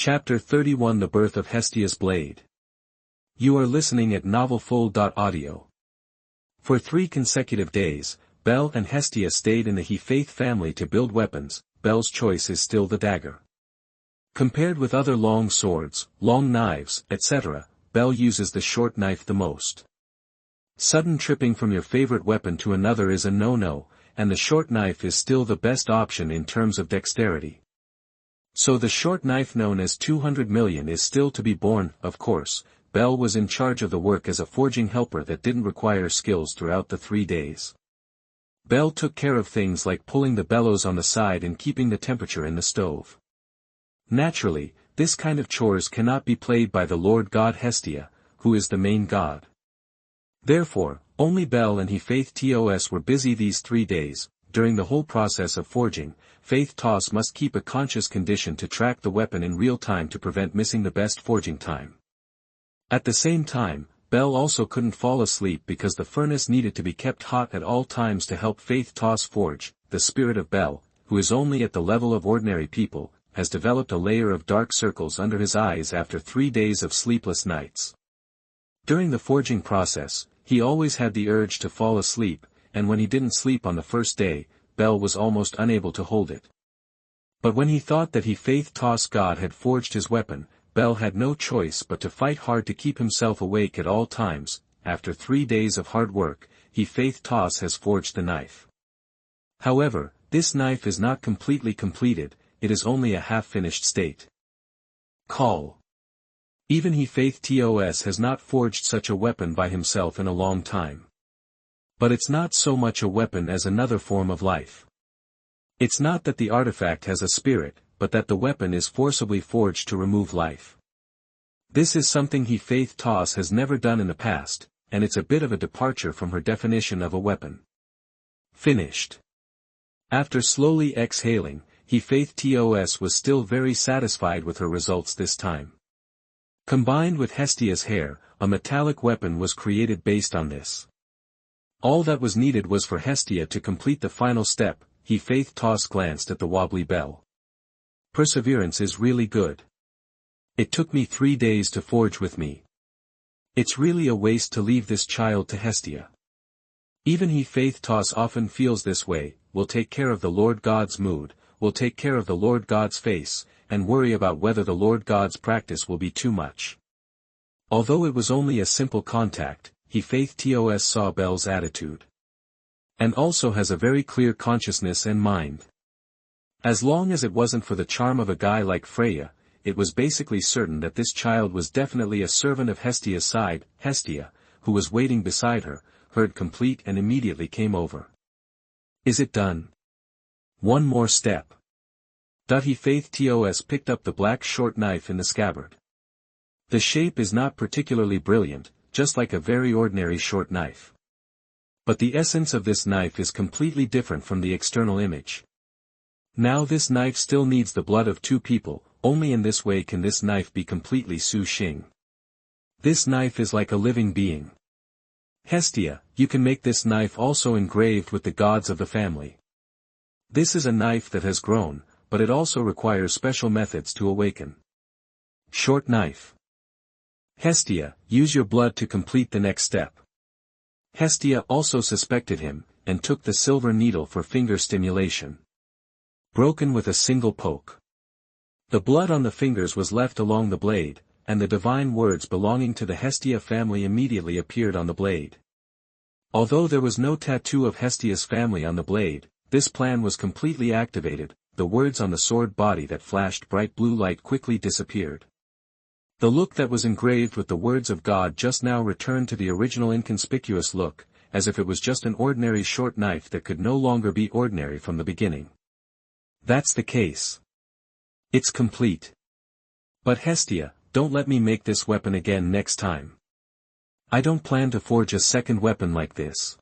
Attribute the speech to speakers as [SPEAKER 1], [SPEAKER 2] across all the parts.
[SPEAKER 1] Chapter 31 The Birth of Hestia's Blade. You are listening at novelfull.audio. For 3 consecutive days, Bel and Hestia stayed in the He-Faith family to build weapons. Bel's choice is still the dagger. Compared with other long swords, long knives, etc., Bel uses the short knife the most. Sudden tripping from your favorite weapon to another is a no-no, and the short knife is still the best option in terms of dexterity. So the short knife known as 200 million is still to be born. Of course, Bel was in charge of the work as a forging helper that didn't require skills throughout the 3 days. Bel took care of things like pulling the bellows on the side and keeping the temperature in the stove. Naturally, this kind of chores cannot be played by the Lord God Hestia, who is the main god. Therefore, only Bel and He-Faith TOS were busy these 3 days. During the whole process of forging, Faith TOS must keep a conscious condition to track the weapon in real time to prevent missing the best forging time. At the same time, Bel also couldn't fall asleep because the furnace needed to be kept hot at all times to help Faith TOS forge. The spirit of Bel, who is only at the level of ordinary people, has developed a layer of dark circles under his eyes after 3 days of sleepless nights. During the forging process, he always had the urge to fall asleep, and when he didn't sleep on the first day, Bel was almost unable to hold it. But when he thought that He-Faith TOS God had forged his weapon, Bel had no choice but to fight hard to keep himself awake at all times. After 3 days of hard work, He-Faith TOS has forged the knife. However, this knife is not completely completed, it is only a half-finished state. Call. Even He-Faith TOS has not forged such a weapon by himself in a long time. But it's not so much a weapon as another form of life. It's not that the artifact has a spirit, but that the weapon is forcibly forged to remove life. This is something He-Faith TOS has never done in the past, and it's a bit of a departure from her definition of a weapon. Finished. After slowly exhaling, He-Faith TOS was still very satisfied with her results this time. Combined with Hestia's hair, a metallic weapon was created based on this. All that was needed was for Hestia to complete the final step. He-Faith TOS glanced at the wobbly Bel. Perseverance is really good. It took me 3 days to forge with me. It's really a waste to leave this child to Hestia. Even He-Faith TOS often feels this way. We'll take care of the Lord God's mood, we'll take care of the Lord God's face, and worry about whether the Lord God's practice will be too much. Although it was only a simple contact, He-Faith TOS saw Bel's attitude. And also has a very clear consciousness and mind. As long as it wasn't for the charm of a guy like Freya, it was basically certain that this child was definitely a servant of Hestia's side. Hestia, who was waiting beside her, heard complete and immediately came over. Is it done? One more step. He-Faith TOS picked up the black short knife in the scabbard. The shape is not particularly brilliant, just like a very ordinary short knife. But the essence of this knife is completely different from the external image. Now this knife still needs the blood of 2 people, only in this way can this knife be completely Su Xing. This knife is like a living being. Hestia, you can make this knife also engraved with the gods of the family. This is a knife that has grown, but it also requires special methods to awaken. Short knife. Hestia, use your blood to complete the next step. Hestia also suspected him, and took the silver needle for finger stimulation. Broken with a single poke. The blood on the fingers was left along the blade, and the divine words belonging to the Hestia family immediately appeared on the blade. Although there was no tattoo of Hestia's family on the blade, this plan was completely activated. The words on the sword body that flashed bright blue light quickly disappeared. The look that was engraved with the words of God just now returned to the original inconspicuous look, as if it was just an ordinary short knife that could no longer be ordinary from the beginning. That's the case. It's complete. But Hestia, don't let me make this weapon again next time. I don't plan to forge a second weapon like this.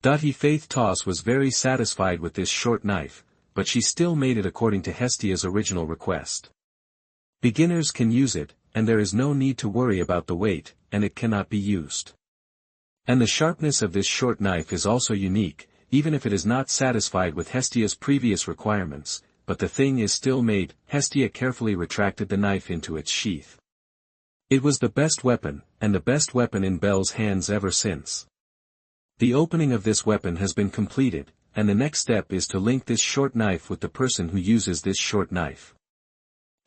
[SPEAKER 1] He-Faith TOS was very satisfied with this short knife, but she still made it according to Hestia's original request. Beginners can use it, and there is no need to worry about the weight, and it cannot be used. And the sharpness of this short knife is also unique, even if it is not satisfied with Hestia's previous requirements, but the thing is still made. Hestia carefully retracted the knife into its sheath. It was the best weapon, and the best weapon in Belle's hands ever since. The opening of this weapon has been completed, and the next step is to link this short knife with the person who uses this short knife.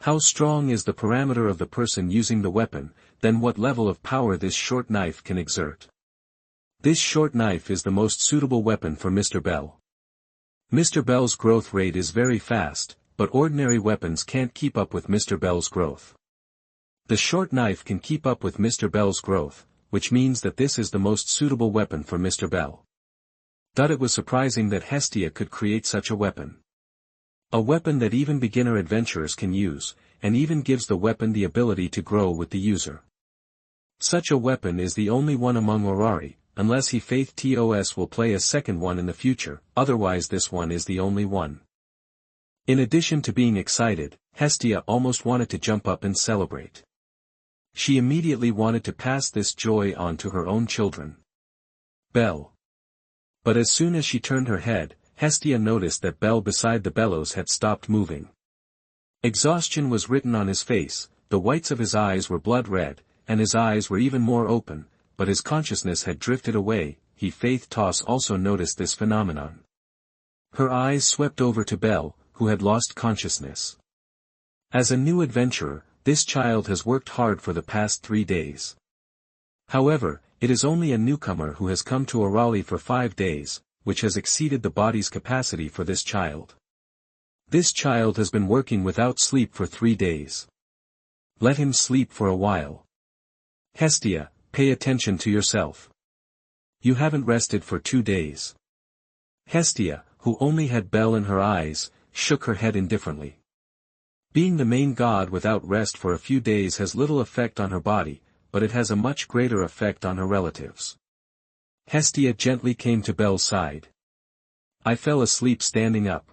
[SPEAKER 1] How strong is the parameter of the person using the weapon, then what level of power this short knife can exert. This short knife is the most suitable weapon for Mr. Bell. Mr. Bell's growth rate is very fast, but ordinary weapons can't keep up with Mr. Bell's growth. The short knife can keep up with Mr. Bell's growth, which means that this is the most suitable weapon for Mr. Bell. It was surprising that Hestia could create such a weapon. A weapon that even beginner adventurers can use, and even gives the weapon the ability to grow with the user. Such a weapon is the only one among Orari, unless he Faith TOS will play a second one in the future, otherwise this one is the only one. In addition to being excited, Hestia almost wanted to jump up and celebrate. She immediately wanted to pass this joy on to her own children. Belle. But as soon as she turned her head, Hestia noticed that Belle beside the bellows had stopped moving. Exhaustion was written on his face, the whites of his eyes were blood red, and his eyes were even more open, but his consciousness had drifted away. Faith Toss also noticed this phenomenon. Her eyes swept over to Belle, who had lost consciousness. As a new adventurer, this child has worked hard for the past 3 days. However, it is only a newcomer who has come to Orali for 5 days, which has exceeded the body's capacity for this child. This child has been working without sleep for 3 days. Let him sleep for a while. Hestia, pay attention to yourself. You haven't rested for 2 days. Hestia, who only had Belle in her eyes, shook her head indifferently. Being the main god without rest for a few days has little effect on her body, but it has a much greater effect on her relatives. Hestia gently came to Belle's side. I fell asleep standing up.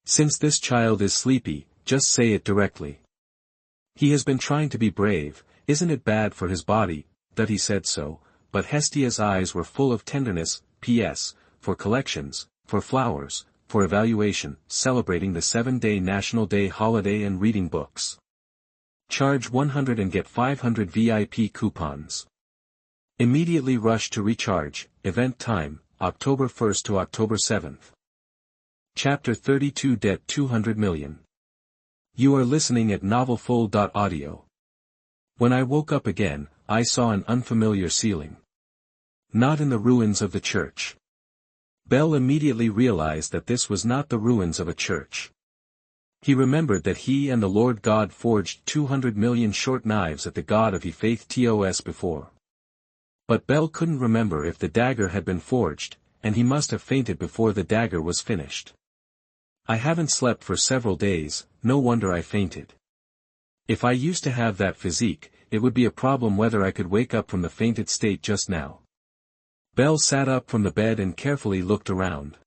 [SPEAKER 1] Since this child is sleepy, just say it directly. He has been trying to be brave, isn't it bad for his body? That he said so, but Hestia's eyes were full of tenderness. P.S. For collections, for flowers, for evaluation, celebrating the 7-day National Day holiday and reading books. Charge 100 and get 500 VIP coupons. Immediately rush to recharge. Event time, October 1st to October 7th. Chapter 32 Debt 200 million. You are listening at novelfull.audio. When I woke up again, I saw an unfamiliar ceiling. Not in the ruins of the church. Belle immediately realized that this was not the ruins of a church. He remembered that he and the Lord God forged 200 million short knives at the god of Faith TOS before. But Belle couldn't remember if the dagger had been forged, and he must have fainted before the dagger was finished. I haven't slept for several days, no wonder I fainted. If I used to have that physique, it would be a problem whether I could wake up from the fainted state just now. Belle sat up from the bed and carefully looked around.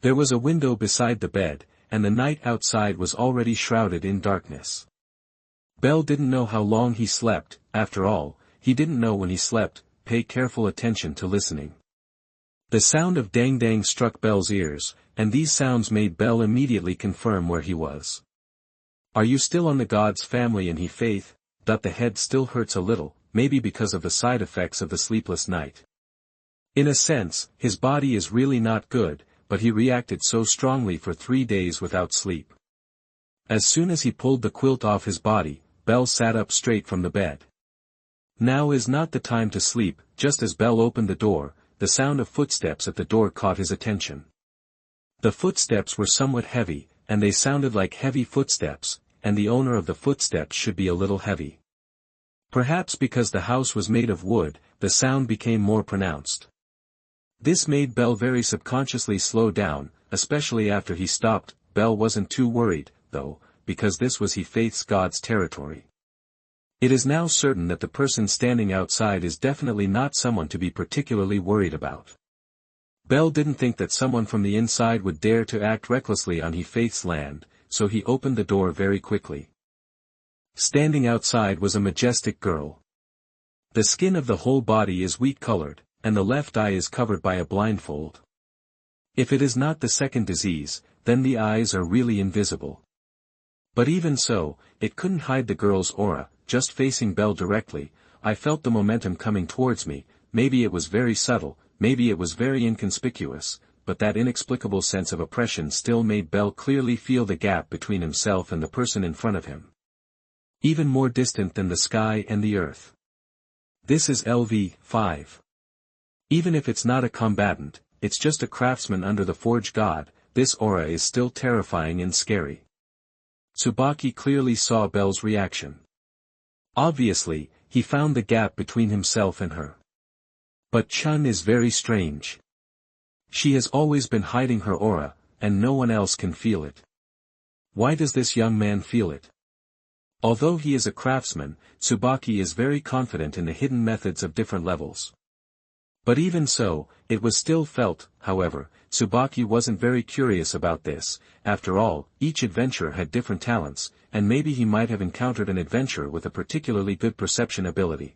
[SPEAKER 1] There was a window beside the bed, and the night outside was already shrouded in darkness. Belle didn't know how long he slept. After all, he didn't know when he slept. Pay careful attention to listening. The sound of dang-dang struck Belle's ears, and these sounds made Belle immediately confirm where he was. Are you still on the god's family and faith? The head still hurts a little, maybe because of the side effects of the sleepless night. In a sense, his body is really not good, but he reacted so strongly for 3 days without sleep. As soon as he pulled the quilt off his body, Belle sat up straight from the bed. Now is not the time to sleep. Just as Belle opened the door, the sound of footsteps at the door caught his attention. The footsteps were somewhat heavy, and they sounded like heavy footsteps, and the owner of the footsteps should be a little heavy. Perhaps because the house was made of wood, the sound became more pronounced. This made Belle very subconsciously slow down, especially after he stopped. Belle wasn't too worried, though, because this was Faith's god's territory. It is now certain that the person standing outside is definitely not someone to be particularly worried about. Belle didn't think that someone from the inside would dare to act recklessly on Faith's land, so he opened the door very quickly. Standing outside was a majestic girl. The skin of the whole body is wheat-colored, and the left eye is covered by a blindfold. If it is not the second disease, then the eyes are really invisible. But even so, it couldn't hide the girl's aura. Just facing Belle directly, I felt the momentum coming towards me. Maybe it was very subtle, maybe it was very inconspicuous, but that inexplicable sense of oppression still made Belle clearly feel the gap between himself and the person in front of him. Even more distant than the sky and the earth. This is LV5. Even if it's not a combatant, it's just a craftsman under the forge god, this aura is still terrifying and scary. Tsubaki clearly saw Belle's reaction. Obviously, he found the gap between himself and her. But Chun is very strange. She has always been hiding her aura, and no one else can feel it. Why does this young man feel it? Although he is a craftsman, Tsubaki is very confident in the hidden methods of different levels. But even so, it was still felt. However, Tsubaki wasn't very curious about this. After all, each adventurer had different talents, and maybe he might have encountered an adventurer with a particularly good perception ability.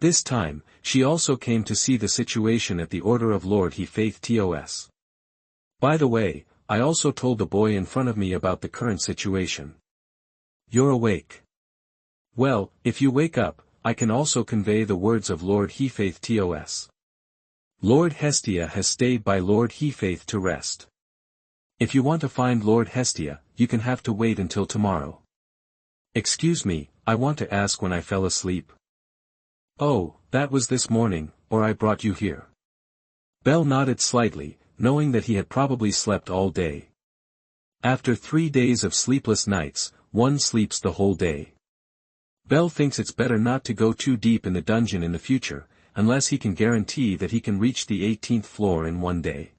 [SPEAKER 1] This time, she also came to see the situation at the order of Lord He Faith TOS. By the way, I also told the boy in front of me about the current situation. You're awake. Well, if you wake up, I can also convey the words of Lord He Faith TOS. Lord Hestia has stayed by Lord He Faith to rest. If you want to find Lord Hestia, you can have to wait until tomorrow. Excuse me, I want to ask when I fell asleep. Oh, that was this morning, or I brought you here. Belle nodded slightly, knowing that he had probably slept all day. After 3 days of sleepless nights, one sleeps the whole day. Belle thinks it's better not to go too deep in the dungeon in the future, unless he can guarantee that he can reach the 18th floor in one day.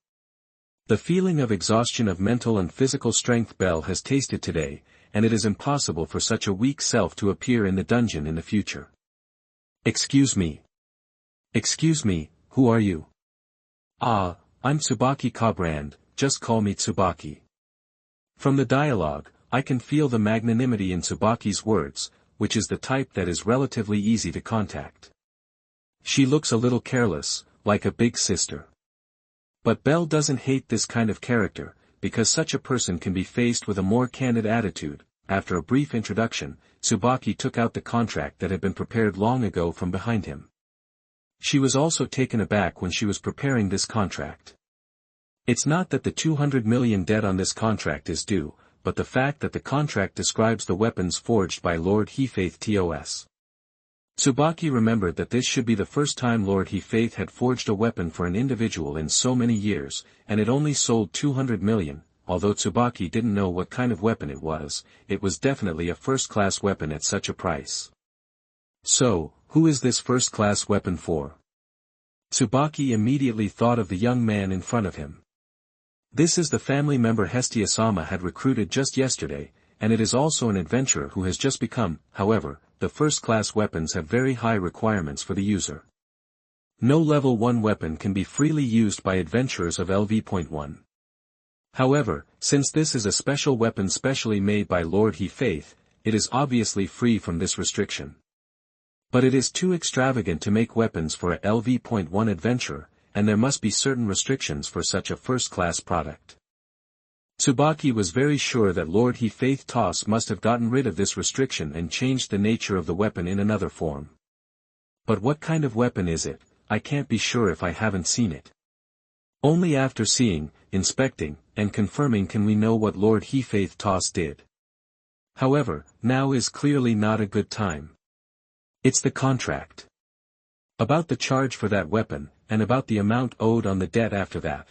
[SPEAKER 1] The feeling of exhaustion of mental and physical strength Belle has tasted today, and it is impossible for such a weak self to appear in the dungeon in the future. Excuse me. Excuse me, who are you? Ah, I'm Tsubaki Kabrand, just call me Tsubaki. From the dialogue, I can feel the magnanimity in Tsubaki's words, which is the type that is relatively easy to contact. She looks a little careless, like a big sister. But Belle doesn't hate this kind of character, because such a person can be faced with a more candid attitude. After a brief introduction, Tsubaki took out the contract that had been prepared long ago from behind him. She was also taken aback when she was preparing this contract. It's not that the 200 million debt on this contract is due, but the fact that the contract describes the weapons forged by Lord He Faith TOS. Tsubaki remembered that this should be the first time Lord He Faith had forged a weapon for an individual in so many years, and it only sold 200 million. Although Tsubaki didn't know what kind of weapon it was definitely a first-class weapon at such a price. So, who is this first-class weapon for? Tsubaki immediately thought of the young man in front of him. This is the family member Hestia-sama had recruited just yesterday, and it is also an adventurer who has just become. However, the first-class weapons have very high requirements for the user. No level 1 weapon can be freely used by adventurers of LV.1. However, since this is a special weapon specially made by Lord He Faith, it is obviously free from this restriction. But it is too extravagant to make weapons for a LV.1 adventurer, and there must be certain restrictions for such a first-class product. Tsubaki was very sure that Lord He Faith TOS must have gotten rid of this restriction and changed the nature of the weapon in another form. But what kind of weapon is it? I can't be sure if I haven't seen it. Only after seeing, inspecting, and confirming can we know what Lord He Faith TOS did. However, now is clearly not a good time. It's the contract. About the charge for that weapon, and about the amount owed on the debt after that.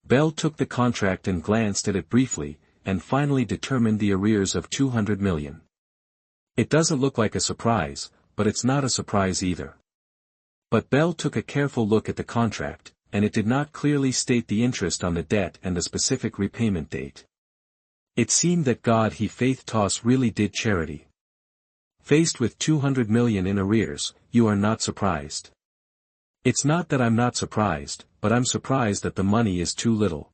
[SPEAKER 1] Belle took the contract and glanced at it briefly, and finally determined the arrears of 200 million. It doesn't look like a surprise, but it's not a surprise either. But Belle took a careful look at the contract, and it did not clearly state the interest on the debt and the specific repayment date. It seemed that God He Faith TOS really did charity. Faced with 200 million in arrears, you are not surprised. It's not that I'm not surprised, but I'm surprised that the money is too little.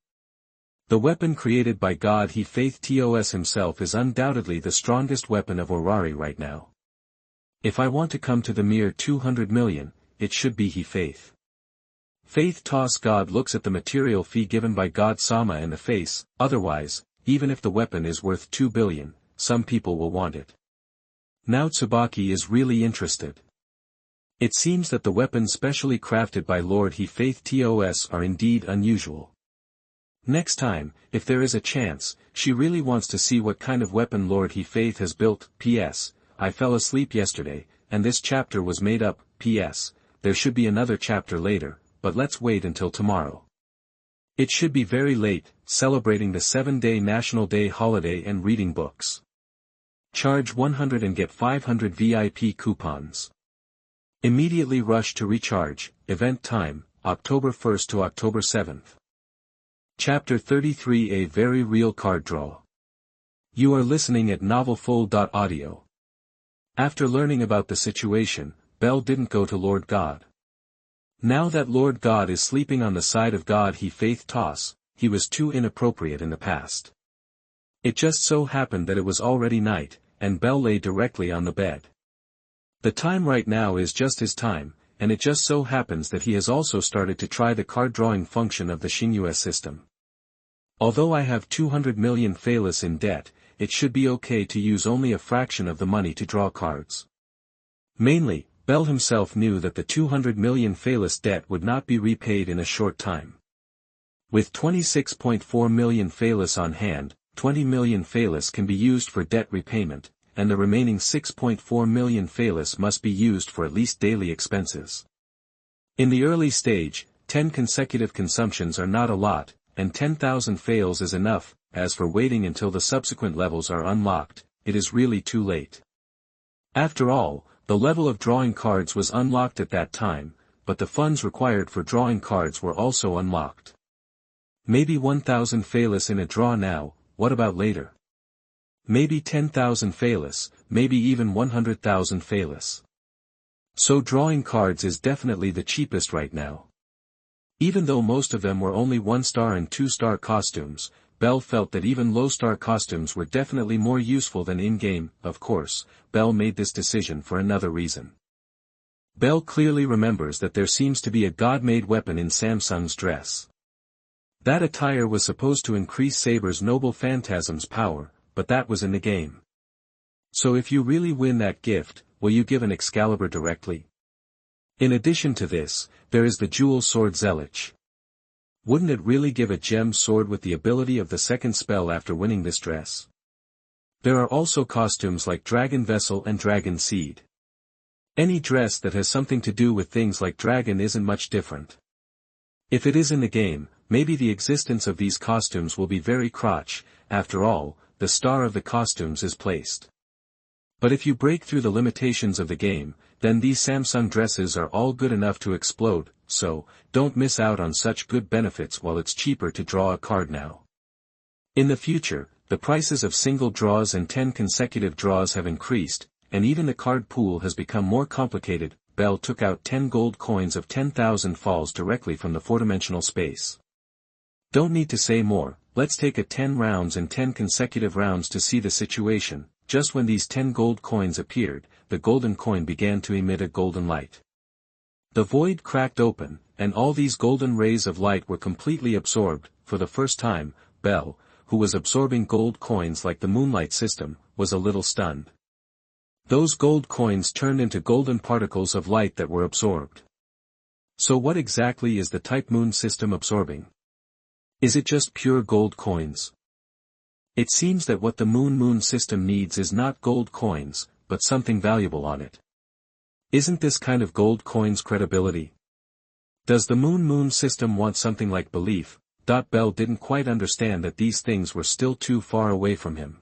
[SPEAKER 1] The weapon created by God He Faith TOS himself is undoubtedly the strongest weapon of Orari right now. If I want to come to the mere 200 million, it should be He Faith. Faith toss God looks at the material fee given by God Sama in the face, otherwise, even if the weapon is worth 2 billion, some people will want it. Now Tsubaki is really interested. It seems that the weapons specially crafted by Lord He Faith TOS are indeed unusual. Next time, if there is a chance, she really wants to see what kind of weapon Lord He Faith has built. P.S. I fell asleep yesterday, and this chapter was made up. P.S. There should be another chapter later, but let's wait until tomorrow. It should be very late, celebrating the 7-day National Day holiday and reading books. Charge 100 and get 500 VIP coupons. Immediately rush to recharge. Event time, October 1st to October 7th. Chapter 33 A Very Real Card Draw. You are listening at novelfull.audio. After learning about the situation, Bell didn't go to Lord God. Now that Lord God is sleeping on the side of God He Faith Toss, he was too inappropriate in the past. It just so happened that it was already night, and Bell lay directly on the bed. The time right now is just his time, and it just so happens that he has also started to try the card drawing function of the Xingyue system. Although I have 200 million Phalis in debt, it should be okay to use only a fraction of the money to draw cards. Mainly, Bell himself knew that the 200 million Phalis debt would not be repaid in a short time. With 26.4 million Phalis on hand, 20 million Phalis can be used for debt repayment, and the remaining 6.4 million Phalis must be used for at least daily expenses. In the early stage, 10 consecutive consumptions are not a lot, and 10,000 Phails is enough. As for waiting until the subsequent levels are unlocked, it is really too late. After all, the level of drawing cards was unlocked at that time, but the funds required for drawing cards were also unlocked. Maybe 1,000 Phalis in a draw now, what about later? Maybe 10,000 Phalis, maybe even 100,000 Phalis. So drawing cards is definitely the cheapest right now. Even though most of them were only 1-star and 2-star costumes, Bell felt that even low-star costumes were definitely more useful than in-game. Of course, Bell made this decision for another reason. Bell clearly remembers that there seems to be a god-made weapon in Samsung's dress. That attire was supposed to increase Saber's noble phantasm's power, but that was in the game. So if you really win that gift, will you give an Excalibur directly? In addition to this, there is the jewel sword Zelich. Wouldn't it really give a gem sword with the ability of the second spell after winning this dress? There are also costumes like Dragon Vessel and Dragon Seed. Any dress that has something to do with things like dragon isn't much different. If it is in the game, maybe the existence of these costumes will be very crotch. After all, the star of the costumes is placed. But if you break through the limitations of the game, then these Samsung dresses are all good enough to explode, so, don't miss out on such good benefits while it's cheaper to draw a card now. In the future, the prices of single draws and 10 consecutive draws have increased, and even the card pool has become more complicated. Bell took out 10 gold coins of 10,000 falls directly from the 4-dimensional space. Don't need to say more, let's take a 10 rounds and 10 consecutive rounds to see the situation. Just when these 10 gold coins appeared, the golden coin began to emit a golden light. The void cracked open, and all these golden rays of light were completely absorbed. For the first time, Bell, who was absorbing gold coins like the Moonlight system, was a little stunned. Those gold coins turned into golden particles of light that were absorbed. So what exactly is the type Moon system absorbing? Is it just pure gold coins? It seems that what the Moon system needs is not gold coins, but something valuable on it. Isn't this kind of gold coins credibility? Does the Moon system want something like belief? Bell didn't quite understand that these things were still too far away from him.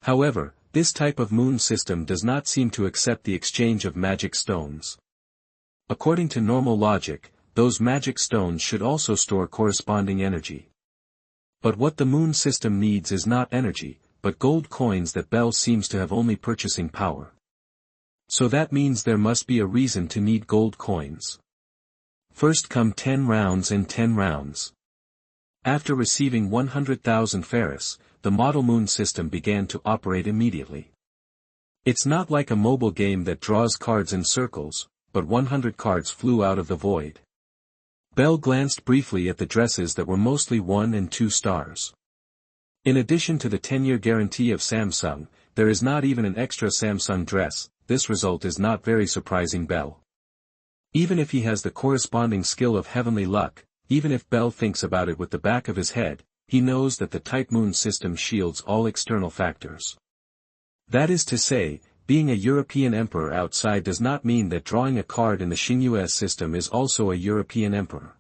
[SPEAKER 1] However, this type of Moon system does not seem to accept the exchange of magic stones. According to normal logic, those magic stones should also store corresponding energy. But what the Moon system needs is not energy, but gold coins that Bell seems to have only purchasing power. So that means there must be a reason to need gold coins. First come 10 rounds and 10 rounds. After receiving 100,000 Ferris, the model Moon system began to operate immediately. It's not like a mobile game that draws cards in circles, but 100 cards flew out of the void. Belle glanced briefly at the dresses that were mostly 1 and 2 stars. In addition to the 10-year guarantee of Samsung, there is not even an extra Samsung dress. This result is not very surprising Belle. Even if he has the corresponding skill of heavenly luck, even if Belle thinks about it with the back of his head, he knows that the type moon system shields all external factors. That is to say, being a European emperor outside does not mean that drawing a card in the Xingyue system is also a European emperor.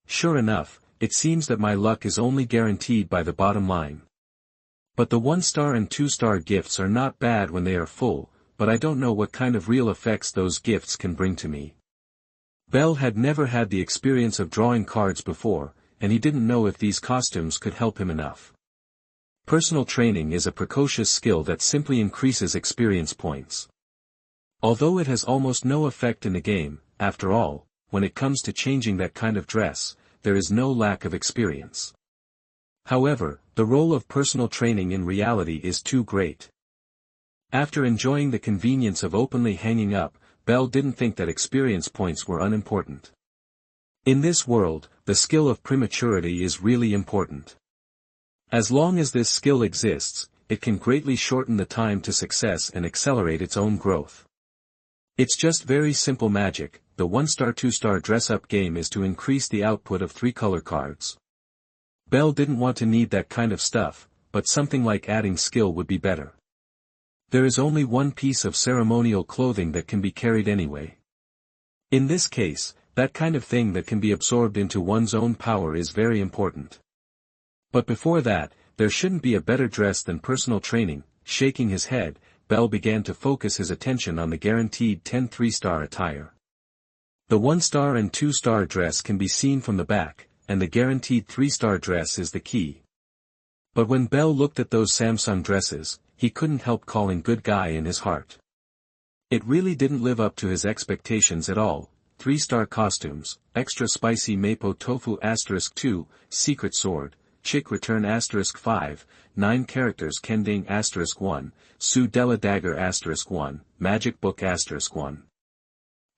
[SPEAKER 1] Sure enough, it seems that my luck is only guaranteed by the bottom line. But the 1-star and 2-star gifts are not bad when they are full, but I don't know what kind of real effects those gifts can bring to me. Belle had never had the experience of drawing cards before, and he didn't know if these costumes could help him enough. Personal training is a precocious skill that simply increases experience points. Although it has almost no effect in the game, after all, when it comes to changing that kind of dress, there is no lack of experience. However, the role of personal training in reality is too great. After enjoying the convenience of openly hanging up, Belle didn't think that experience points were unimportant. In this world, the skill of prematurity is really important. As long as this skill exists, it can greatly shorten the time to success and accelerate its own growth. It's just very simple magic. The 1-star 2-star dress-up game is to increase the output of 3 color cards. Belle didn't want to need that kind of stuff, but something like adding skill would be better. There is only one piece of ceremonial clothing that can be carried anyway. In this case, that kind of thing that can be absorbed into one's own power is very important. But before that, there shouldn't be a better dress than personal training. Shaking his head, Belle began to focus his attention on the guaranteed 10 3-star attire. The 1-star and 2-star dress can be seen from the back, and the guaranteed 3-star dress is the key. But when Belle looked at those Samsung dresses, he couldn't help calling good guy in his heart. It really didn't live up to his expectations at all. 3-star costumes, extra spicy mapo tofu *2, secret sword, chick return *5, 9 characters kending *1, Su Della dagger *1, magic book *1.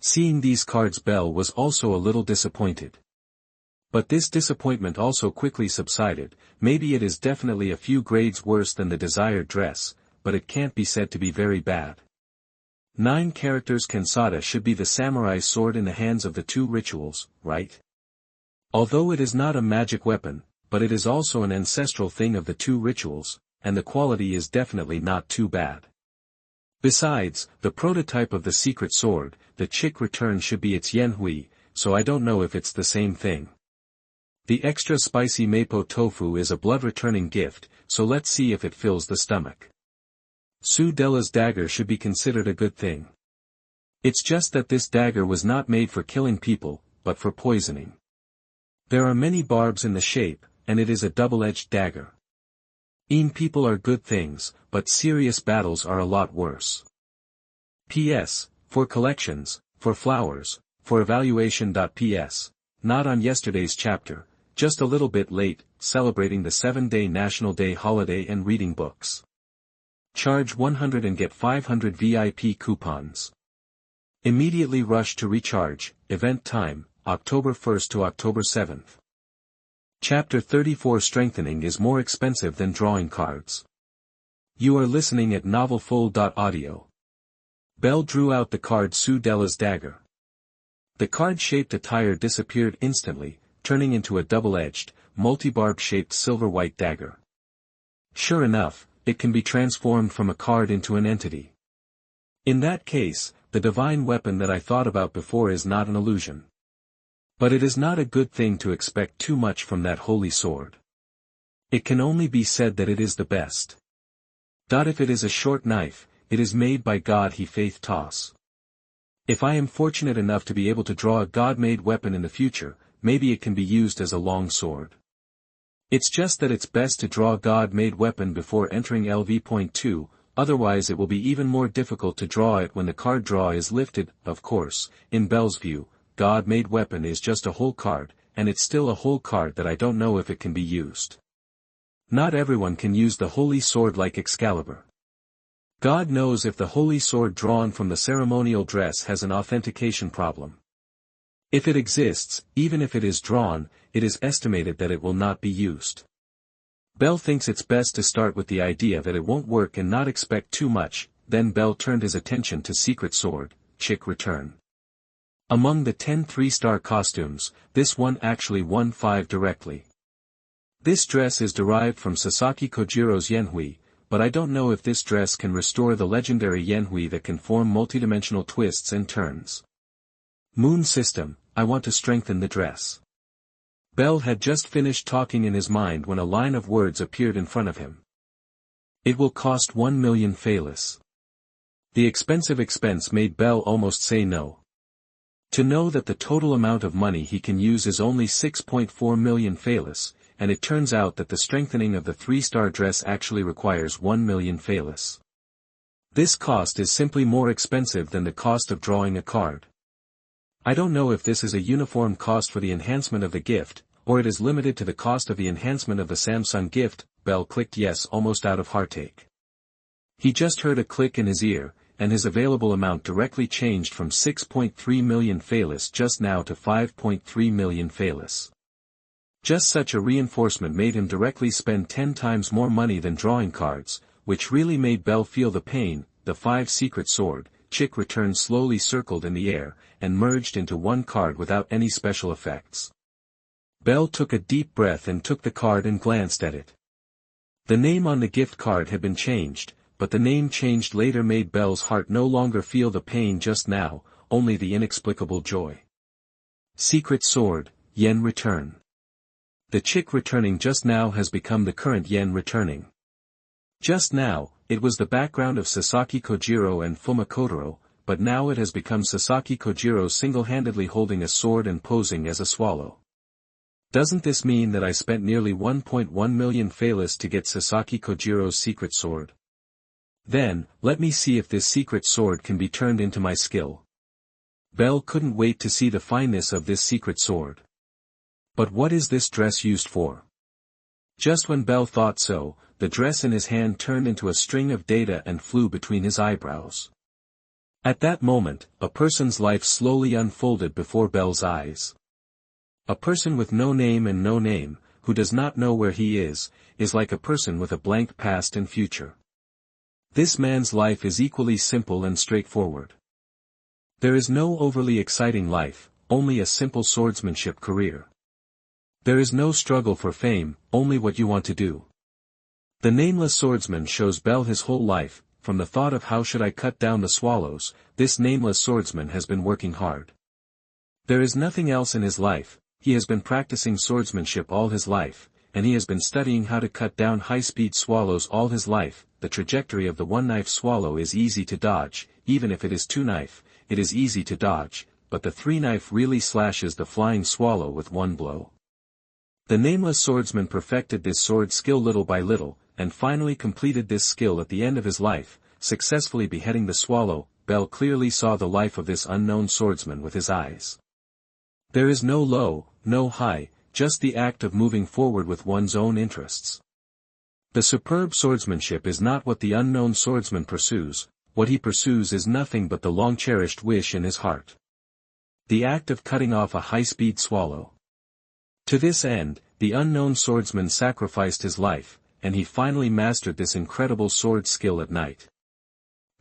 [SPEAKER 1] Seeing these cards Belle was also a little disappointed. But this disappointment also quickly subsided. Maybe it is definitely a few grades worse than the desired dress, but it can't be said to be very bad. 9 characters Kensada should be the samurai sword in the hands of the 2 rituals, right? Although it is not a magic weapon, but it is also an ancestral thing of the 2 rituals, and the quality is definitely not too bad. Besides, the prototype of the secret sword, the chick return should be its yenhui, so I don't know if it's the same thing. The extra spicy mapo tofu is a blood-returning gift, so let's see if it fills the stomach. Su Della's dagger should be considered a good thing. It's just that this dagger was not made for killing people, but for poisoning. There are many barbs in the shape, and it is a double-edged dagger. People are good things, but serious battles are a lot worse. P.S. For collections, for flowers, for evaluation. P.S. Not on yesterday's chapter, just a little bit late, celebrating the 7-day National Day holiday and reading books. Charge 100 and get 500 VIP coupons. Immediately rush to recharge. Event time, October 1st to October 7th. Chapter 34 Strengthening is more expensive than drawing cards. You are listening at novelfull.audio. Belle drew out the card Su Della's dagger. The card-shaped attire disappeared instantly, turning into a double-edged, multi-barb-shaped silver-white dagger. Sure enough, it can be transformed from a card into an entity. In that case, the divine weapon that I thought about before is not an illusion. But it is not a good thing to expect too much from that holy sword. It can only be said that it is the best. If it is a short knife, it is made by God he faith toss. If I am fortunate enough to be able to draw a God-made weapon in the future, maybe it can be used as a long sword. It's just that it's best to draw a God-made weapon before entering LV.2, otherwise it will be even more difficult to draw it when the card draw is lifted. Of course, in Belle's view, God-made weapon is just a whole card, and it's still a whole card that I don't know if it can be used. Not everyone can use the holy sword like Excalibur. God knows if the holy sword drawn from the ceremonial dress has an authentication problem. If it exists, even if it is drawn, it is estimated that it will not be used. Bell thinks it's best to start with the idea that it won't work and not expect too much. Then Bell turned his attention to Secret Sword, Chick Return. Among the 10 3-star costumes, this one actually won 5 directly. This dress is derived from Sasaki Kojiro's Yenhui, but I don't know if this dress can restore the legendary Yenhui that can form multidimensional twists and turns. Moon System, I want to strengthen the dress. Bell had just finished talking in his mind when a line of words appeared in front of him. It will cost 1 million Phalis. The expense made Bell almost say no. To know that the total amount of money he can use is only 6.4 million Phalis, and it turns out that the strengthening of the 3-star dress actually requires 1 million Phalis. This cost is simply more expensive than the cost of drawing a card. I don't know if this is a uniform cost for the enhancement of the gift, or it is limited to the cost of the enhancement of the Samsung gift. Bell clicked yes almost out of heartache. He just heard a click in his ear, and his available amount directly changed from 6.3 million Phalis just now to 5.3 million Phalis. Just such a reinforcement made him directly spend 10 times more money than drawing cards, which really made Bell feel the pain. The 5 Secret Sword, Chick Return slowly circled in the air, and merged into one card without any special effects. Bell took a deep breath and took the card and glanced at it. The name on the gift card had been changed, but the name changed later made Bell's heart no longer feel the pain just now, only the inexplicable joy. Secret Sword, Yen Return. The Chick Returning just now has become the current Yen Returning. Just now, it was the background of Sasaki Kojiro and Fuma Kotaro, but now it has become Sasaki Kojiro single-handedly holding a sword and posing as a swallow. Doesn't this mean that I spent nearly 1.1 million Phalis to get Sasaki Kojiro's secret sword? Then, let me see if this secret sword can be turned into my skill. Bell couldn't wait to see the fineness of this secret sword. But what is this dress used for? Just when Bell thought so, the dress in his hand turned into a string of data and flew between his eyebrows. At that moment, a person's life slowly unfolded before Bell's eyes. A person with no name and no name, who does not know where he is like a person with a blank past and future. This man's life is equally simple and straightforward. There is no overly exciting life, only a simple swordsmanship career. There is no struggle for fame, only what you want to do. The nameless swordsman shows Bell his whole life. From the thought of how should I cut down the swallows, this nameless swordsman has been working hard. There is nothing else in his life. He has been practicing swordsmanship all his life, and he has been studying how to cut down high-speed swallows all his life. The trajectory of the one-knife swallow is easy to dodge, even if it is two-knife, it is easy to dodge, but the three-knife really slashes the flying swallow with one blow. The nameless swordsman perfected this sword skill little by little, and finally completed this skill at the end of his life, successfully beheading the swallow. Bell clearly saw the life of this unknown swordsman with his eyes. There is no low, no high, just the act of moving forward with one's own interests. The superb swordsmanship is not what the unknown swordsman pursues, what he pursues is nothing but the long-cherished wish in his heart. The act of cutting off a high-speed swallow. To this end, the unknown swordsman sacrificed his life, and he finally mastered this incredible sword skill at night.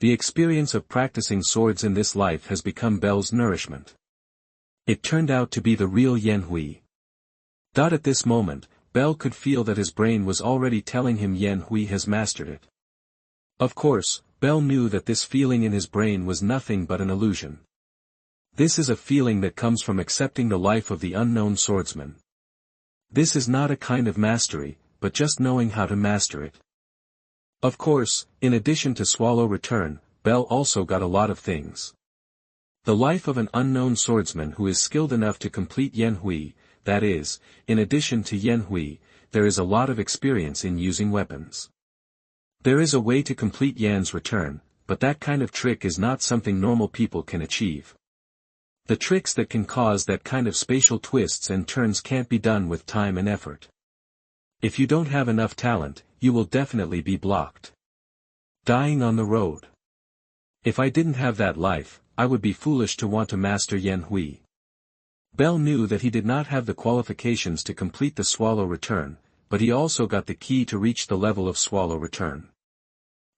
[SPEAKER 1] The experience of practicing swords in this life has become Bell's nourishment. It turned out to be the real Yenhui. At this moment, Bell could feel that his brain was already telling him Yenhui has mastered it. Of course, Bell knew that this feeling in his brain was nothing but an illusion. This is a feeling that comes from accepting the life of the unknown swordsman. This is not a kind of mastery, but just knowing how to master it. Of course, in addition to Swallow Return, Bell also got a lot of things. The life of an unknown swordsman who is skilled enough to complete Yenhui, that is, in addition to Yenhui, there is a lot of experience in using weapons. There is a way to complete Yan's return, but that kind of trick is not something normal people can achieve. The tricks that can cause that kind of spatial twists and turns can't be done with time and effort. If you don't have enough talent, you will definitely be blocked. Dying on the road. If I didn't have that life, I would be foolish to want to master Yenhui. Bell knew that he did not have the qualifications to complete the swallow return, but he also got the key to reach the level of swallow return.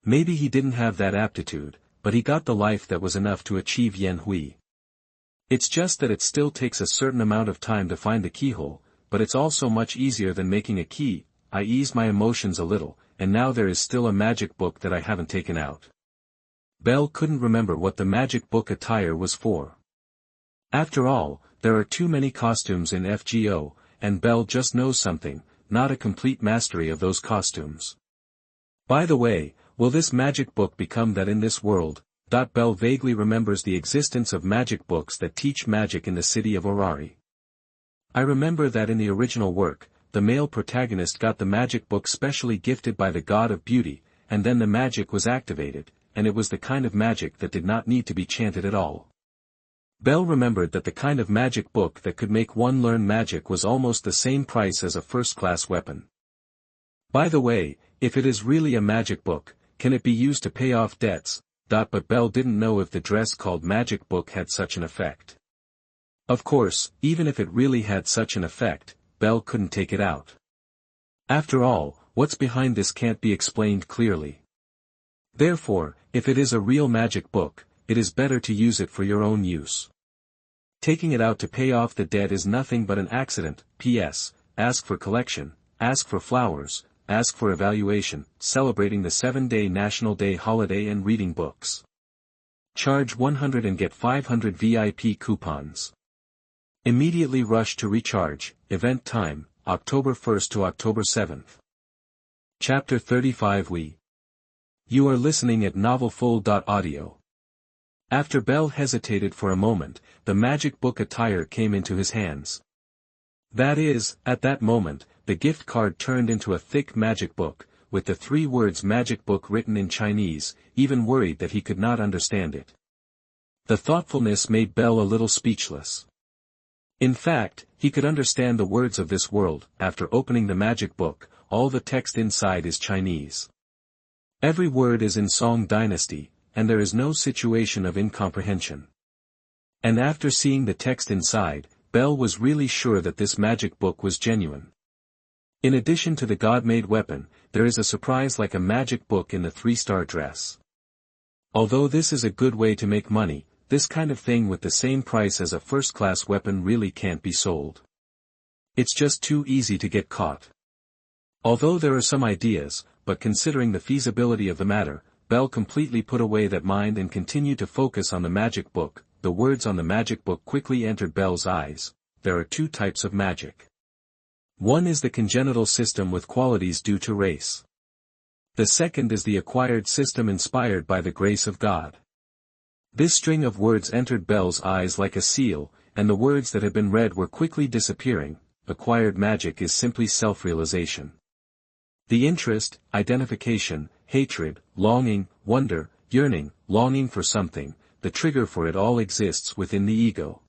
[SPEAKER 1] Maybe he didn't have that aptitude, but he got the life that was enough to achieve Yanhui. It's just that it still takes a certain amount of time to find the keyhole, but it's also much easier than making a key. I eased my emotions a little, and now there is still a magic book that I haven't taken out. Bell couldn't remember what the magic book attire was for. After all, there are too many costumes in FGO, and Bell just knows something, not a complete mastery of those costumes. By the way, will this magic book become that in this world? Bell vaguely remembers the existence of magic books that teach magic in the city of Orari. I remember that in the original work, the male protagonist got the magic book specially gifted by the god of beauty, and then the magic was activated, and it was the kind of magic that did not need to be chanted at all. Bell remembered that the kind of magic book that could make one learn magic was almost the same price as a first-class weapon. By the way, if it is really a magic book, can it be used to pay off debts? But Bell didn't know if the dress called magic book had such an effect. Of course, even if it really had such an effect, Bell couldn't take it out. After all, what's behind this can't be explained clearly. Therefore, if it is a real magic book, it is better to use it for your own use. Taking it out to pay off the debt is nothing but an accident. P.S. Ask for collection, ask for flowers, ask for evaluation, celebrating the 7-day National Day holiday and reading books. Charge 100 and get 500 VIP coupons. Immediately rush to recharge, event time, October 1st to October 7th. Chapter 35 You are listening at novelfull.audio. After Bell hesitated for a moment, the magic book attire came into his hands. That is, at that moment, the gift card turned into a thick magic book, with the 3 words magic book written in Chinese, even worried that he could not understand it. The thoughtfulness made Bell a little speechless. In fact, he could understand the words of this world. After opening the magic book, all the text inside is Chinese. Every word is in Song Dynasty, and there is no situation of incomprehension. And after seeing the text inside, Bell was really sure that this magic book was genuine. In addition to the god-made weapon, there is a surprise like a magic book in the 3-star dress. Although this is a good way to make money, this kind of thing with the same price as a first-class weapon really can't be sold. It's just too easy to get caught. Although there are some ideas, but considering the feasibility of the matter, Bell completely put away that mind and continued to focus on the magic book. The words on the magic book quickly entered Bell's eyes. There are 2 types of magic. One is the congenital system with qualities due to race. The second is the acquired system inspired by the grace of God. This string of words entered Bell's eyes like a seal, and the words that had been read were quickly disappearing. Acquired magic is simply self-realization. The interest, identification, hatred, longing, wonder, yearning, longing for something, the trigger for it all exists within the ego.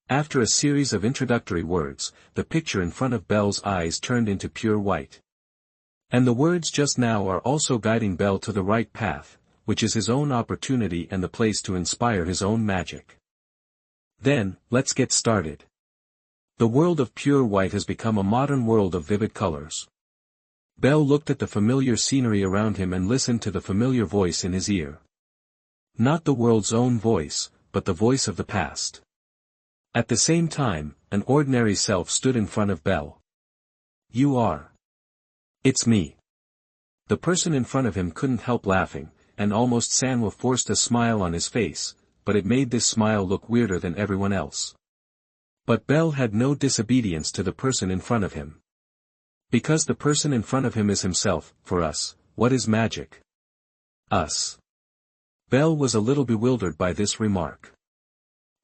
[SPEAKER 1] After a series of introductory words, the picture in front of Bell's eyes turned into pure white. And the words just now are also guiding Bell to the right path, which is his own opportunity and the place to inspire his own magic. Then, let's get started. The world of pure white has become a modern world of vivid colors. Bell looked at the familiar scenery around him and listened to the familiar voice in his ear. Not the world's own voice, but the voice of the past. At the same time, an ordinary self stood in front of Bell. You are. It's me. The person in front of him couldn't help laughing, and almost Sanwa forced a smile on his face, but it made this smile look weirder than everyone else. But Bell had no disobedience to the person in front of him. Because the person in front of him is himself. For us, what is magic? Us. Bell was a little bewildered by this remark.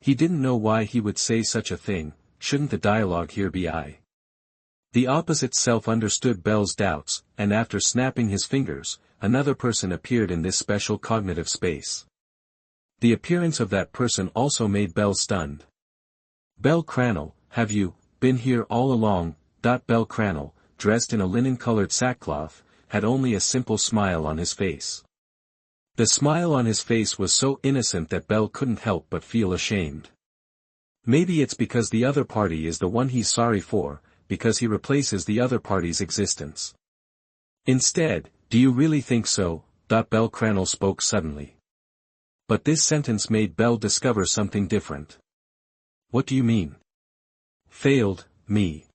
[SPEAKER 1] He didn't know why he would say such a thing. Shouldn't the dialogue here be I? The opposite self understood Bell's doubts, and after snapping his fingers, another person appeared in this special cognitive space. The appearance of that person also made Bell stunned. Bell Crannel, have you been here all along? Bell Crannel, dressed in a linen-colored sackcloth, had only a simple smile on his face. The smile on his face was so innocent that Bell couldn't help but feel ashamed. Maybe it's because the other party is the one he's sorry for, because he replaces the other party's existence. Instead, do you really think so? Bell Cranel spoke suddenly. But this sentence made Bell discover something different. What do you mean? Failed, me.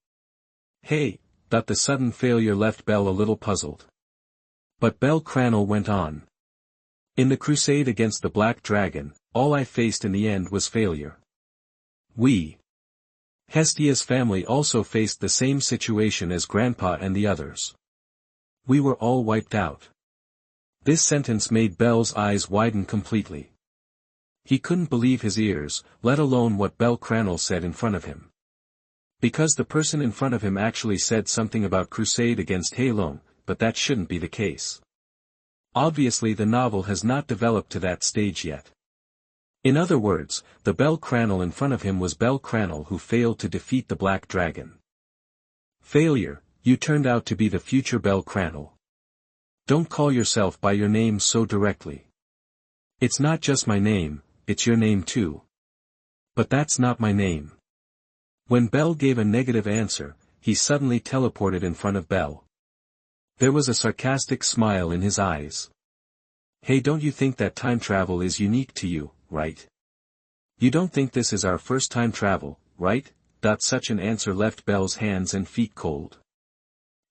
[SPEAKER 1] Hey, the sudden failure left Bell a little puzzled. But Bell Cranel went on. In the crusade against the Black Dragon, all I faced in the end was failure. Hestia's family also faced the same situation as Grandpa and the others. We were all wiped out. This sentence made Bell's eyes widen completely. He couldn't believe his ears, let alone what Bell Cranel said in front of him. Because the person in front of him actually said something about crusade against Heilong, but that shouldn't be the case. Obviously the novel has not developed to that stage yet. In other words, the Bell Cranel in front of him was Bell Cranel who failed to defeat the Black Dragon. Failure, you turned out to be the future Bell Cranel. Don't call yourself by your name so directly. It's not just my name, it's your name too. But that's not my name. When Bell gave a negative answer, he suddenly teleported in front of Bell. There was a sarcastic smile in his eyes. Hey, don't you think that time travel is unique to you, right? You don't think this is our first time travel, right? Such an answer left Bell's hands and feet cold.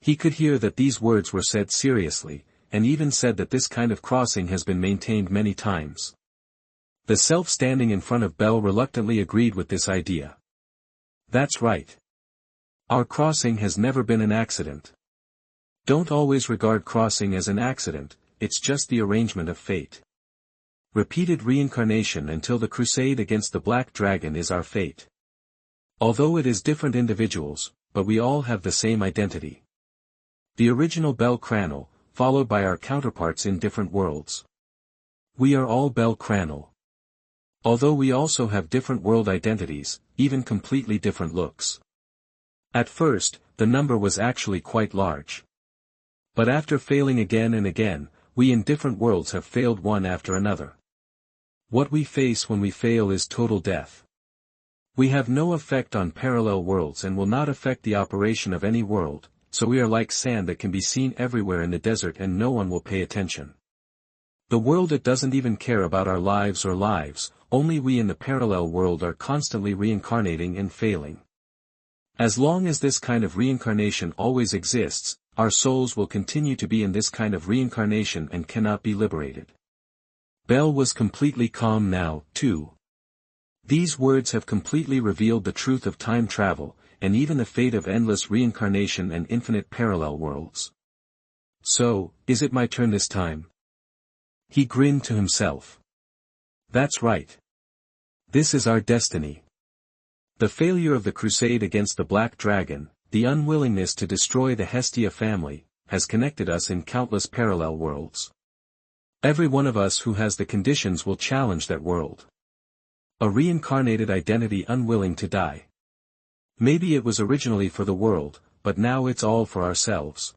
[SPEAKER 1] He could hear that these words were said seriously, and even said that this kind of crossing has been maintained many times. The self standing in front of Bell reluctantly agreed with this idea. That's right. Our crossing has never been an accident. Don't always regard crossing as an accident, it's just the arrangement of fate. Repeated reincarnation until the crusade against the Black Dragon is our fate. Although it is different individuals, but we all have the same identity. The original Bell Cranel, followed by our counterparts in different worlds. We are all Bell Cranel. Although we also have different world identities, even completely different looks. At first, the number was actually quite large. But after failing again and again, we in different worlds have failed one after another. What we face when we fail is total death. We have no effect on parallel worlds and will not affect the operation of any world, so we are like sand that can be seen everywhere in the desert and no one will pay attention. The world that doesn't even care about our lives or lives, only we in the parallel world are constantly reincarnating and failing. As long as this kind of reincarnation always exists, our souls will continue to be in this kind of reincarnation and cannot be liberated. Bell was completely calm now, too. These words have completely revealed the truth of time travel, and even the fate of endless reincarnation and infinite parallel worlds. So, is it my turn this time? He grinned to himself. That's right. This is our destiny. The failure of the crusade against the Black Dragon, the unwillingness to destroy the Hestia family, has connected us in countless parallel worlds. Every one of us who has the conditions will challenge that world. A reincarnated identity unwilling to die. Maybe it was originally for the world, but now it's all for ourselves.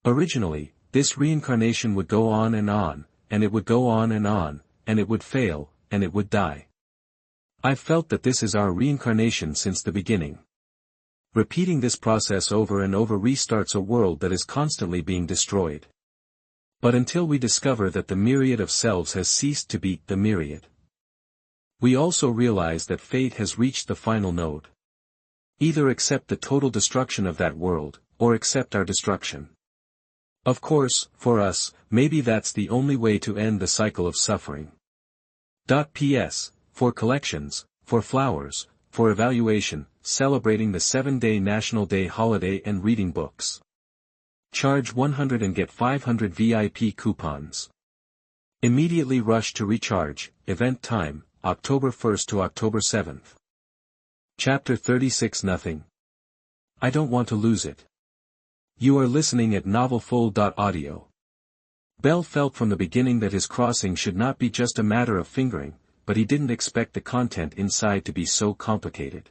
[SPEAKER 1] Originally, this reincarnation would go on, and it would go on, and it would fail, and it would die. I've felt that this is our reincarnation since the beginning. Repeating this process over and over restarts a world that is constantly being destroyed. But until we discover that the myriad of selves has ceased to be the myriad. We also realize that fate has reached the final node. Either accept the total destruction of that world, or accept our destruction. Of course, for us, maybe that's the only way to end the cycle of suffering. P.S. For collections, for flowers, for evaluation, celebrating the 7-day National Day holiday and reading books. Charge 100 and get 500 VIP coupons. Immediately rush to recharge, event time, October 1st to October 7th. Chapter 36 Nothing. I don't want to lose it. You are listening at novelfull.audio. Bell felt from the beginning that his crossing should not be just a matter of fingering, but he didn't expect the content inside to be so complicated.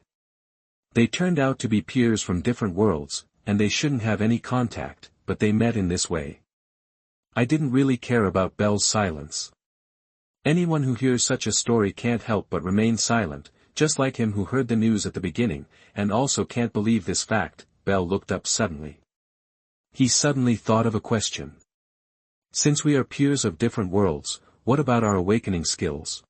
[SPEAKER 1] They turned out to be peers from different worlds, and they shouldn't have any contact, but they met in this way. I didn't really care about Bell's silence. Anyone who hears such a story can't help but remain silent, just like him who heard the news at the beginning, and also can't believe this fact. Bell looked up suddenly. He suddenly thought of a question. Since we are peers of different worlds, what about our awakening skills?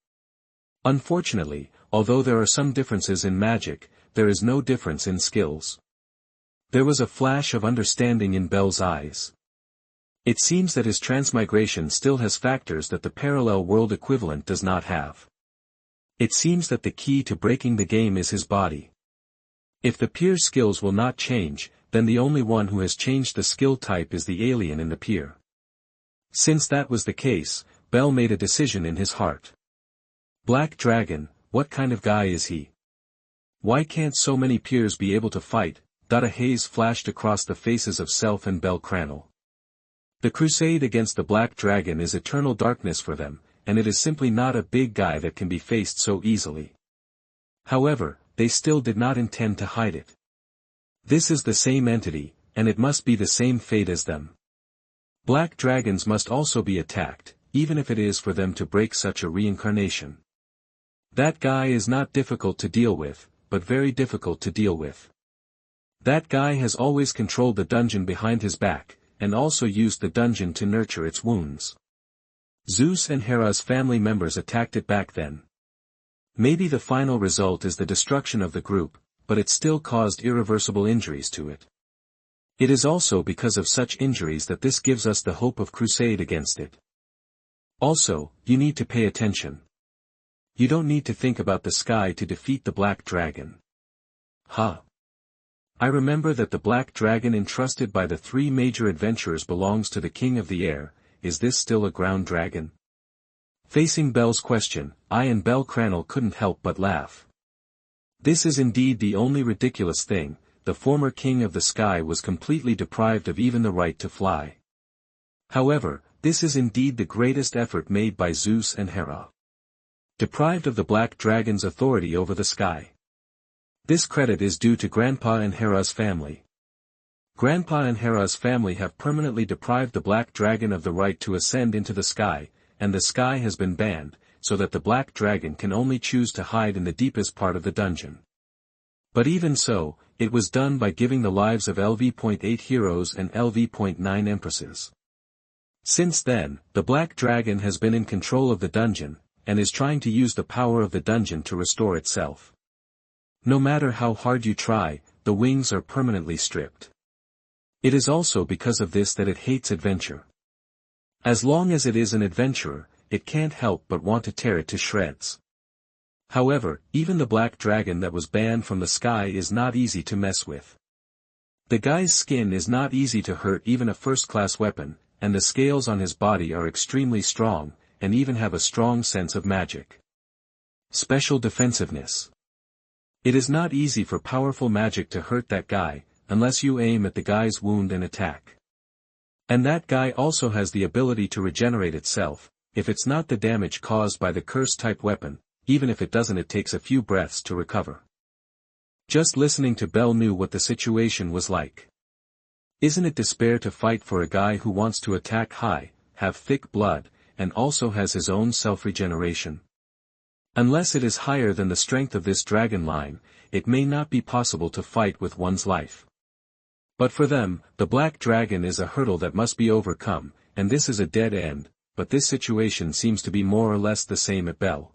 [SPEAKER 1] Unfortunately, although there are some differences in magic, there is no difference in skills. There was a flash of understanding in Bell's eyes. It seems that his transmigration still has factors that the parallel world equivalent does not have. It seems that the key to breaking the game is his body. If the peer skills will not change, then the only one who has changed the skill type is the alien in the peer. Since that was the case, Bell made a decision in his heart. Black Dragon, what kind of guy is he? Why can't so many peers be able to fight? A haze flashed across the faces of Self and Bell Cranel. The crusade against the Black Dragon is eternal darkness for them, and it is simply not a big guy that can be faced so easily. However, they still did not intend to hide it. This is the same entity, and it must be the same fate as them. Black dragons must also be attacked, even if it is for them to break such a reincarnation. That guy is not difficult to deal with, but very difficult to deal with. That guy has always controlled the dungeon behind his back, and also used the dungeon to nurture its wounds. Zeus and Hera's family members attacked it back then. Maybe the final result is the destruction of the group, but it still caused irreversible injuries to it. It is also because of such injuries that this gives us the hope of crusade against it. Also, you need to pay attention. You don't need to think about the sky to defeat the Black Dragon. I remember that the Black Dragon entrusted by the 3 major adventurers belongs to the King of the Air. Is this still a ground dragon? Facing Bell's question, I and Bell Cranel couldn't help but laugh. This is indeed the only ridiculous thing. The former King of the Sky was completely deprived of even the right to fly. However, this is indeed the greatest effort made by Zeus and Hera. Deprived of the Black Dragon's authority over the sky. This credit is due to Grandpa and Hera's family. Grandpa and Hera's family have permanently deprived the Black Dragon of the right to ascend into the sky, and the sky has been banned, so that the Black Dragon can only choose to hide in the deepest part of the dungeon. But even so, it was done by giving the lives of LV.8 heroes and LV.9 empresses. Since then, the Black Dragon has been in control of the dungeon, and is trying to use the power of the dungeon to restore itself. No matter how hard you try, the wings are permanently stripped. It is also because of this that it hates adventure. As long as it is an adventurer, it can't help but want to tear it to shreds. However, even the Black Dragon that was banned from the sky is not easy to mess with. The guy's skin is not easy to hurt even a first-class weapon, and the scales on his body are extremely strong, and even have a strong sense of magic. Special defensiveness. It is not easy for powerful magic to hurt that guy, unless you aim at the guy's wound and attack. And that guy also has the ability to regenerate itself, if it's not the damage caused by the curse-type weapon. Even if it doesn't, it takes a few breaths to recover. Just listening to Bell knew what the situation was like. Isn't it despair to fight for a guy who wants to attack high, have thick blood, and also has his own self-regeneration? Unless it is higher than the strength of this dragon line, it may not be possible to fight with one's life. But for them, the Black Dragon is a hurdle that must be overcome, and this is a dead end, but this situation seems to be more or less the same at Bell.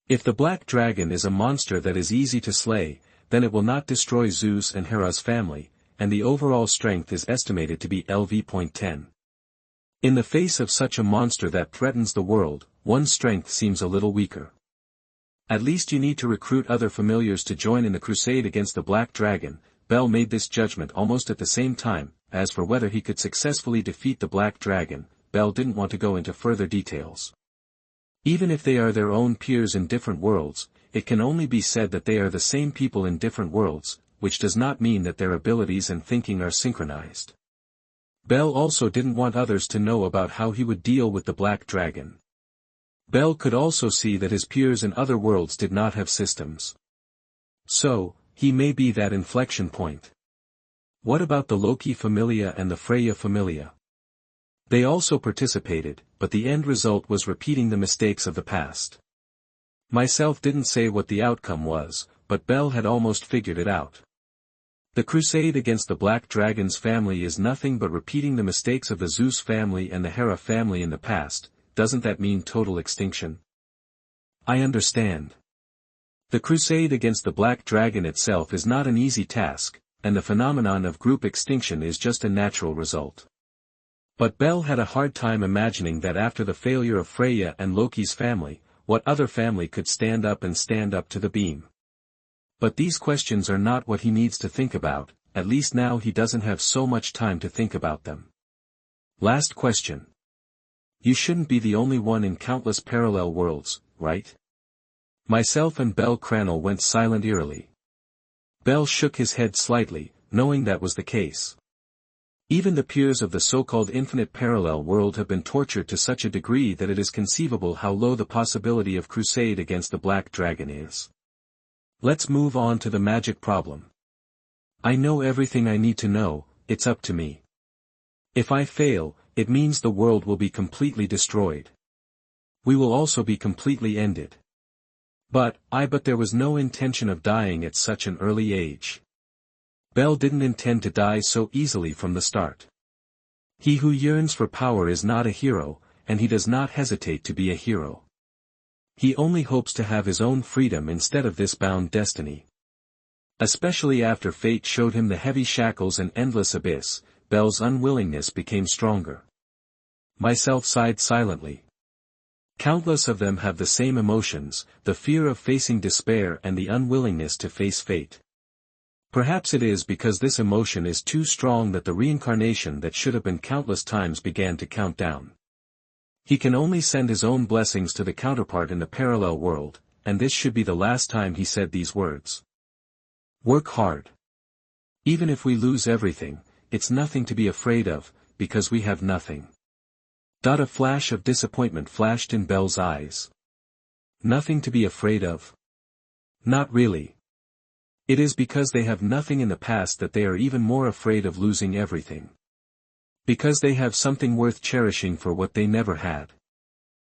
[SPEAKER 1] If the Black Dragon is a monster that is easy to slay, then it will not destroy Zeus and Hera's family, and the overall strength is estimated to be LV.10. In the face of such a monster that threatens the world, one's strength seems a little weaker. At least you need to recruit other familiars to join in the crusade against the Black Dragon. Bell made this judgment almost at the same time. As for whether he could successfully defeat the Black Dragon, Bell didn't want to go into further details. Even if they are their own peers in different worlds, it can only be said that they are the same people in different worlds, which does not mean that their abilities and thinking are synchronized. Bell also didn't want others to know about how he would deal with the Black Dragon. Bell could also see that his peers in other worlds did not have systems. So, he may be that inflection point. What about the Loki Familia and the Freya Familia? They also participated, but the end result was repeating the mistakes of the past. Myself didn't say what the outcome was, but Bell had almost figured it out. The crusade against the Black Dragon's family is nothing but repeating the mistakes of the Zeus family and the Hera family in the past. Doesn't that mean total extinction? I understand. The crusade against the Black Dragon itself is not an easy task, and the phenomenon of group extinction is just a natural result. But Bell had a hard time imagining that after the failure of Freya and Loki's family, what other family could stand up to the beam. But these questions are not what he needs to think about, at least now he doesn't have so much time to think about them. Last question. You shouldn't be the only one in countless parallel worlds, right? Myself and Bell Cranel went silent eerily. Bell shook his head slightly, knowing that was the case. Even the peers of the so-called infinite parallel world have been tortured to such a degree that it is conceivable how low the possibility of crusade against the Black Dragon is. Let's move on to the magic problem. I know everything I need to know, it's up to me. If I fail, it means the world will be completely destroyed. We will also be completely ended. But there was no intention of dying at such an early age. Bell didn't intend to die so easily from the start. He who yearns for power is not a hero, and he does not hesitate to be a hero. He only hopes to have his own freedom instead of this bound destiny. Especially after fate showed him the heavy shackles and endless abyss, Bell's unwillingness became stronger. Myself sighed silently. Countless of them have the same emotions, the fear of facing despair and the unwillingness to face fate. Perhaps it is because this emotion is too strong that the reincarnation that should have been countless times began to count down. He can only send his own blessings to the counterpart in the parallel world, and this should be the last time he said these words. Work hard. Even if we lose everything, it's nothing to be afraid of, because we have nothing. A flash of disappointment flashed in Bell's eyes. Nothing to be afraid of? Not really. It is because they have nothing in the past that they are even more afraid of losing everything. Because they have something worth cherishing for what they never had.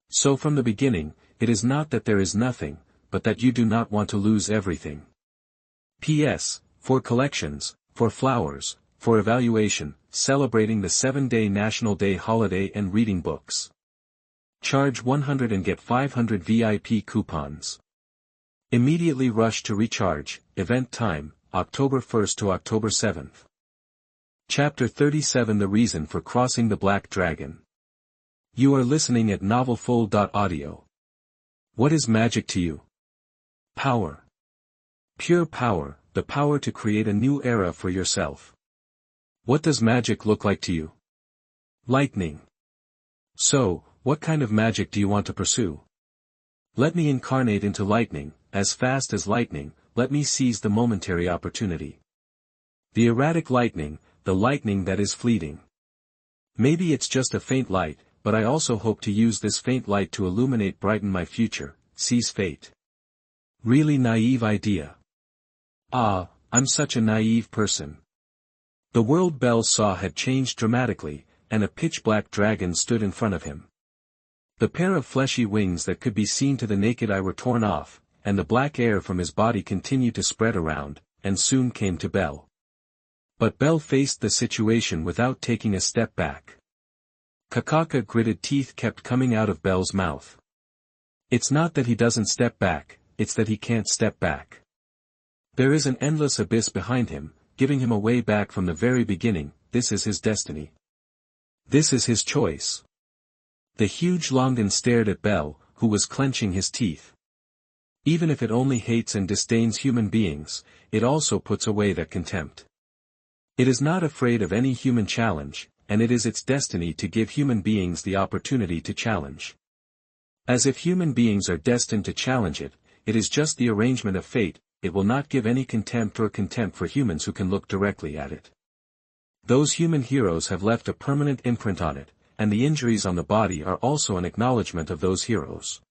[SPEAKER 1] So from the beginning, it is not that there is nothing, but that you do not want to lose everything. P.S. For collections, for flowers, for evaluation, celebrating the 7-day National Day holiday and reading books. Charge 100 and get 500 VIP coupons. Immediately rush to recharge, event time, October 1st to October 7th. Chapter 37 The Reason for Crossing the Black Dragon. You are listening at novelfull.audio. What is magic to you? Power. Pure power, the power to create a new era for yourself. What does magic look like to you? Lightning. So, what kind of magic do you want to pursue? Let me incarnate into lightning, as fast as lightning, let me seize the momentary opportunity. The erratic lightning, the lightning that is fleeting. Maybe it's just a faint light, but I also hope to use this faint light to brighten my future, seize fate. Really naive idea. I'm such a naive person. The world Bell saw had changed dramatically, and a pitch-black dragon stood in front of him. The pair of fleshy wings that could be seen to the naked eye were torn off, and the black air from his body continued to spread around, and soon came to Bell. But Bell faced the situation without taking a step back. Kakaka gritted teeth kept coming out of Bell's mouth. It's not that he doesn't step back, it's that he can't step back. There is an endless abyss behind him, giving him a way back from the very beginning. This is his destiny. This is his choice. The huge Longan stared at Bell, who was clenching his teeth. Even if it only hates and disdains human beings, it also puts away that contempt. It is not afraid of any human challenge, and it is its destiny to give human beings the opportunity to challenge. As if human beings are destined to challenge it, it is just the arrangement of fate. It will not give any contempt for humans who can look directly at it. Those human heroes have left a permanent imprint on it, and the injuries on the body are also an acknowledgement of those heroes.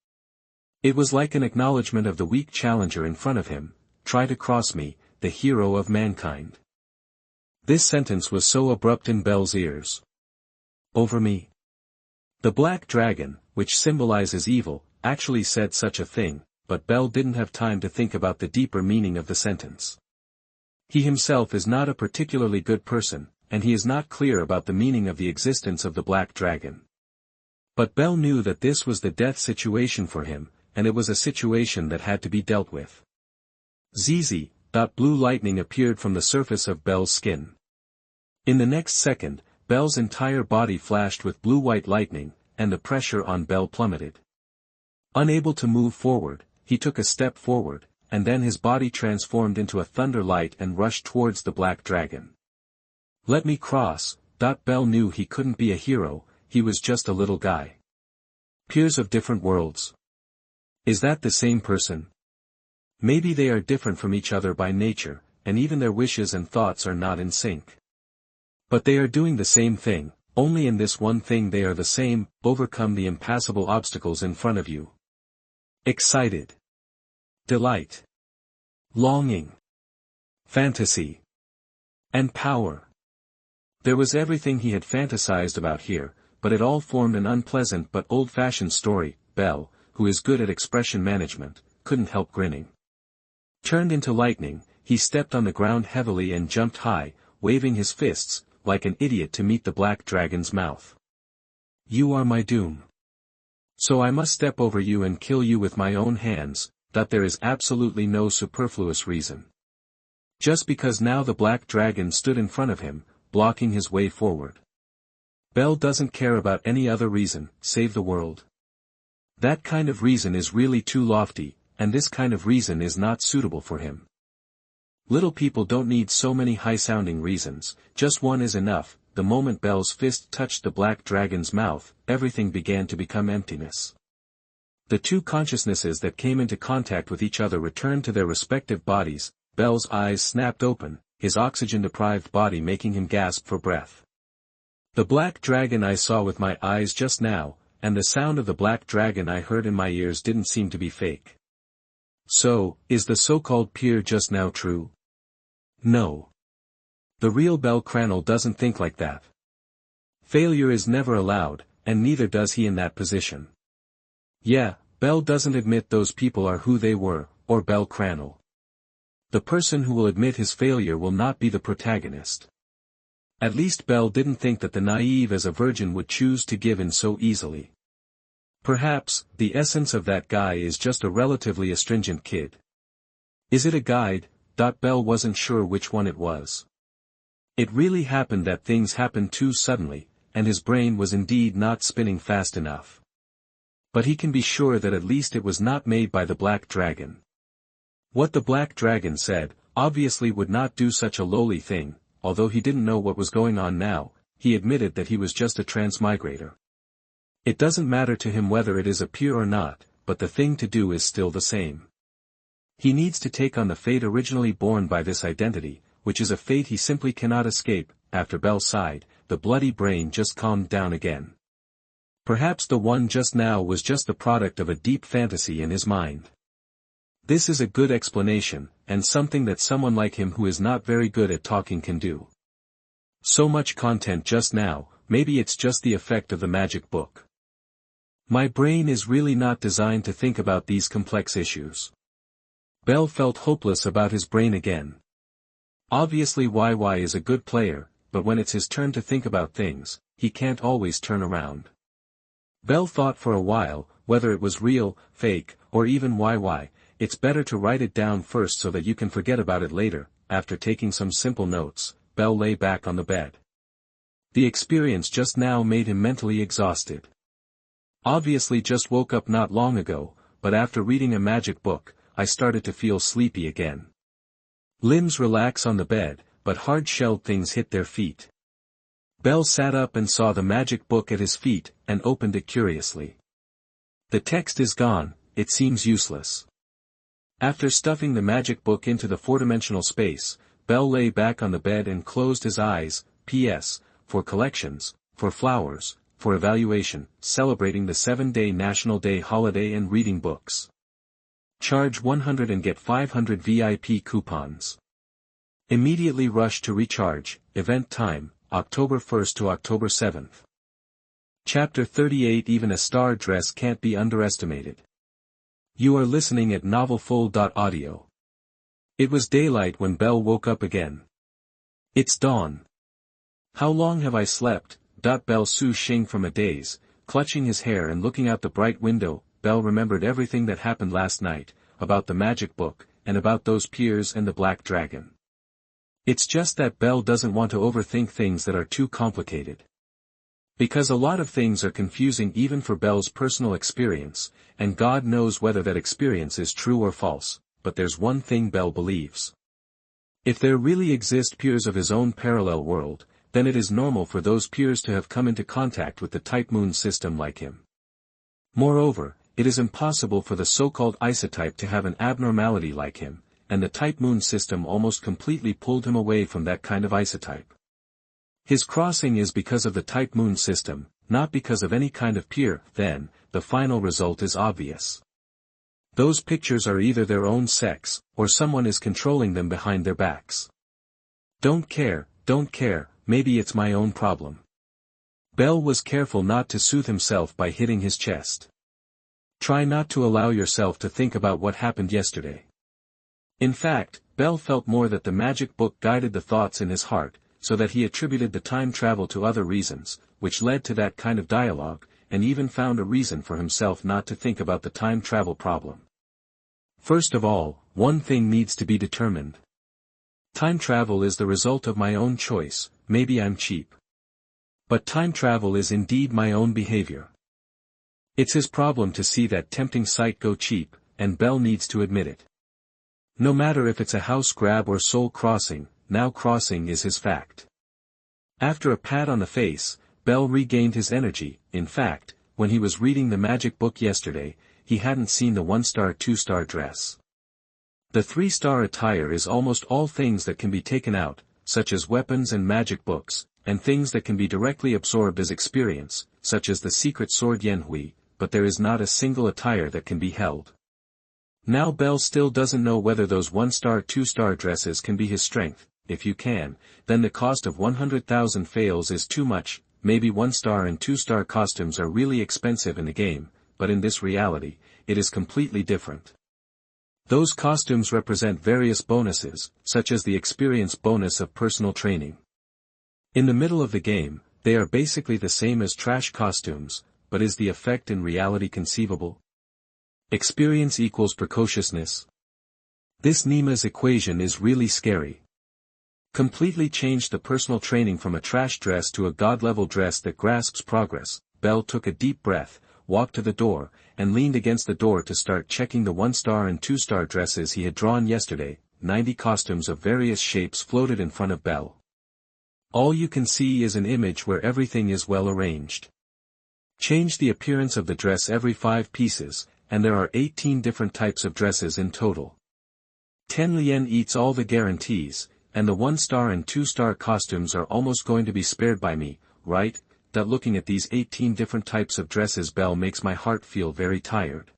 [SPEAKER 1] It was like an acknowledgement of the weak challenger in front of him. Try to cross me, the hero of mankind. This sentence was so abrupt in Bell's ears. Over me. The black dragon, which symbolizes evil, actually said such a thing, but Bell didn't have time to think about the deeper meaning of the sentence. He himself is not a particularly good person, and he is not clear about the meaning of the existence of the black dragon. But Bell knew that this was the death situation for him, and it was a situation that had to be dealt with. ZZ. Blue lightning appeared from the surface of Bell's skin. In the next second, Bell's entire body flashed with blue-white lightning, and the pressure on Bell plummeted. Unable to move forward, he took a step forward, and then his body transformed into a thunder light and rushed towards the black dragon. Let me cross. Bell knew he couldn't be a hero, he was just a little guy. Peers of different worlds. Is that the same person? Maybe they are different from each other by nature, and even their wishes and thoughts are not in sync. But they are doing the same thing, only in this one thing they are the same: overcome the impassable obstacles in front of you. Excited. Delight. Longing. Fantasy. And power. There was everything he had fantasized about here, but it all formed an unpleasant but old-fashioned story. Bell, who is good at expression management, couldn't help grinning. Turned into lightning, he stepped on the ground heavily and jumped high, waving his fists, like an idiot, to meet the black dragon's mouth. You are my doom. So I must step over you and kill you with my own hands. That there is absolutely no superfluous reason. Just because now the black dragon stood in front of him, blocking his way forward. Bell doesn't care about any other reason, save the world. That kind of reason is really too lofty, and this kind of reason is not suitable for him. Little people don't need so many high-sounding reasons, just one is enough. The moment Bell's fist touched the black dragon's mouth, everything began to become emptiness. The two consciousnesses that came into contact with each other returned to their respective bodies. Bell's eyes snapped open, his oxygen-deprived body making him gasp for breath. The black dragon I saw with my eyes just now, and the sound of the black dragon I heard in my ears didn't seem to be fake. So, is the so-called peer just now true? No. The real Bell Cranel doesn't think like that. Failure is never allowed, and neither does he in that position. Yeah, Bell doesn't admit those people are who they were, or Bell Cranel. The person who will admit his failure will not be the protagonist. At least Bell didn't think that the naive as a virgin would choose to give in so easily. Perhaps, the essence of that guy is just a relatively astringent kid. Is it a guide? Bell wasn't sure which one it was. It really happened that things happened too suddenly, and his brain was indeed not spinning fast enough. But he can be sure that at least it was not made by the black dragon. What the black dragon said, obviously would not do such a lowly thing. Although he didn't know what was going on now, he admitted that he was just a transmigrator. It doesn't matter to him whether it is a peer or not, but the thing to do is still the same. He needs to take on the fate originally borne by this identity, which is a fate he simply cannot escape. After Bell sighed, the bloody brain just calmed down again. Perhaps the one just now was just the product of a deep fantasy in his mind. This is a good explanation, and something that someone like him who is not very good at talking can do. So much content just now, maybe it's just the effect of the magic book. My brain is really not designed to think about these complex issues. Bell felt hopeless about his brain again. Obviously YY is a good player, but when it's his turn to think about things, he can't always turn around. Bell thought for a while, whether it was real, fake, or even YY, it's better to write it down first so that you can forget about it later. After taking some simple notes, Bell lay back on the bed. The experience just now made him mentally exhausted. Obviously just woke up not long ago, but after reading a magic book, I started to feel sleepy again. Limbs relax on the bed, but hard-shelled things hit their feet. Bell sat up and saw the magic book at his feet, and opened it curiously. The text is gone, it seems useless. After stuffing the magic book into the four-dimensional space, Bell lay back on the bed and closed his eyes. P.S. For collections, for flowers, for evaluation, celebrating the 7-day National Day holiday and reading books. Charge 100 and get 500 VIP coupons. Immediately rush to recharge. Event time, October 1st to October 7th. Chapter 38. Even a star dress can't be underestimated. You are listening at novelfull.audio. It was daylight when Belle woke up again. It's dawn. How long have I slept? Belle Su Xing from a daze, clutching his hair and looking out the bright window. Belle remembered everything that happened last night, about the magic book, and about those peers and the black dragon. It's just that Belle doesn't want to overthink things that are too complicated. Because a lot of things are confusing even for Belle's personal experience, and God knows whether that experience is true or false, but there's one thing Belle believes. If there really exist peers of his own parallel world, then it is normal for those peers to have come into contact with the type-moon system like him. Moreover, it is impossible for the so-called isotype to have an abnormality like him, and the type-moon system almost completely pulled him away from that kind of isotype. His crossing is because of the type-moon system, not because of any kind of peer. Then, the final result is obvious. Those pictures are either their own sex, or someone is controlling them behind their backs. Don't care, maybe it's my own problem. Belle was careful not to soothe himself by hitting his chest. Try not to allow yourself to think about what happened yesterday. In fact, Belle felt more that the magic book guided the thoughts in his heart, so that he attributed the time travel to other reasons, which led to that kind of dialogue, and even found a reason for himself not to think about the time travel problem. First of all, one thing needs to be determined. Time travel is the result of my own choice. Maybe I'm cheap. But time travel is indeed my own behavior. It's his problem to see that tempting sight go cheap, and Belle needs to admit it. No matter if it's a house grab or soul crossing, now crossing is his fact. After a pat on the face, Belle regained his energy. In fact, when he was reading the magic book yesterday, he hadn't seen the 1-star 2-star dress. The 3-star attire is almost all things that can be taken out, such as weapons and magic books, and things that can be directly absorbed as experience, such as the secret sword Yanhui, but there is not a single attire that can be held. Now Belle still doesn't know whether those 1-star 2-star dresses can be his strength. If you can, then the cost of 100,000 fails is too much. Maybe 1-star and 2-star costumes are really expensive in the game, but in this reality, it is completely different. Those costumes represent various bonuses, such as the experience bonus of personal training. In the middle of the game, they are basically the same as trash costumes, but is the effect in reality conceivable? Experience equals precociousness. This Nima's equation is really scary. Completely changed the personal training from a trash dress to a god-level dress that grasps progress. Belle took a deep breath, walked to the door, and leaned against the door to start checking the 1-star and 2-star dresses he had drawn yesterday. 90 costumes of various shapes floated in front of Belle. All you can see is an image where everything is well arranged. Change the appearance of the dress every 5 pieces, and there are 18 different types of dresses in total. 10 lien eats all the guarantees, and the 1-star and 2-star costumes are almost going to be spared by me, right? That looking at these 18 different types of dresses Belle makes my heart feel very tired.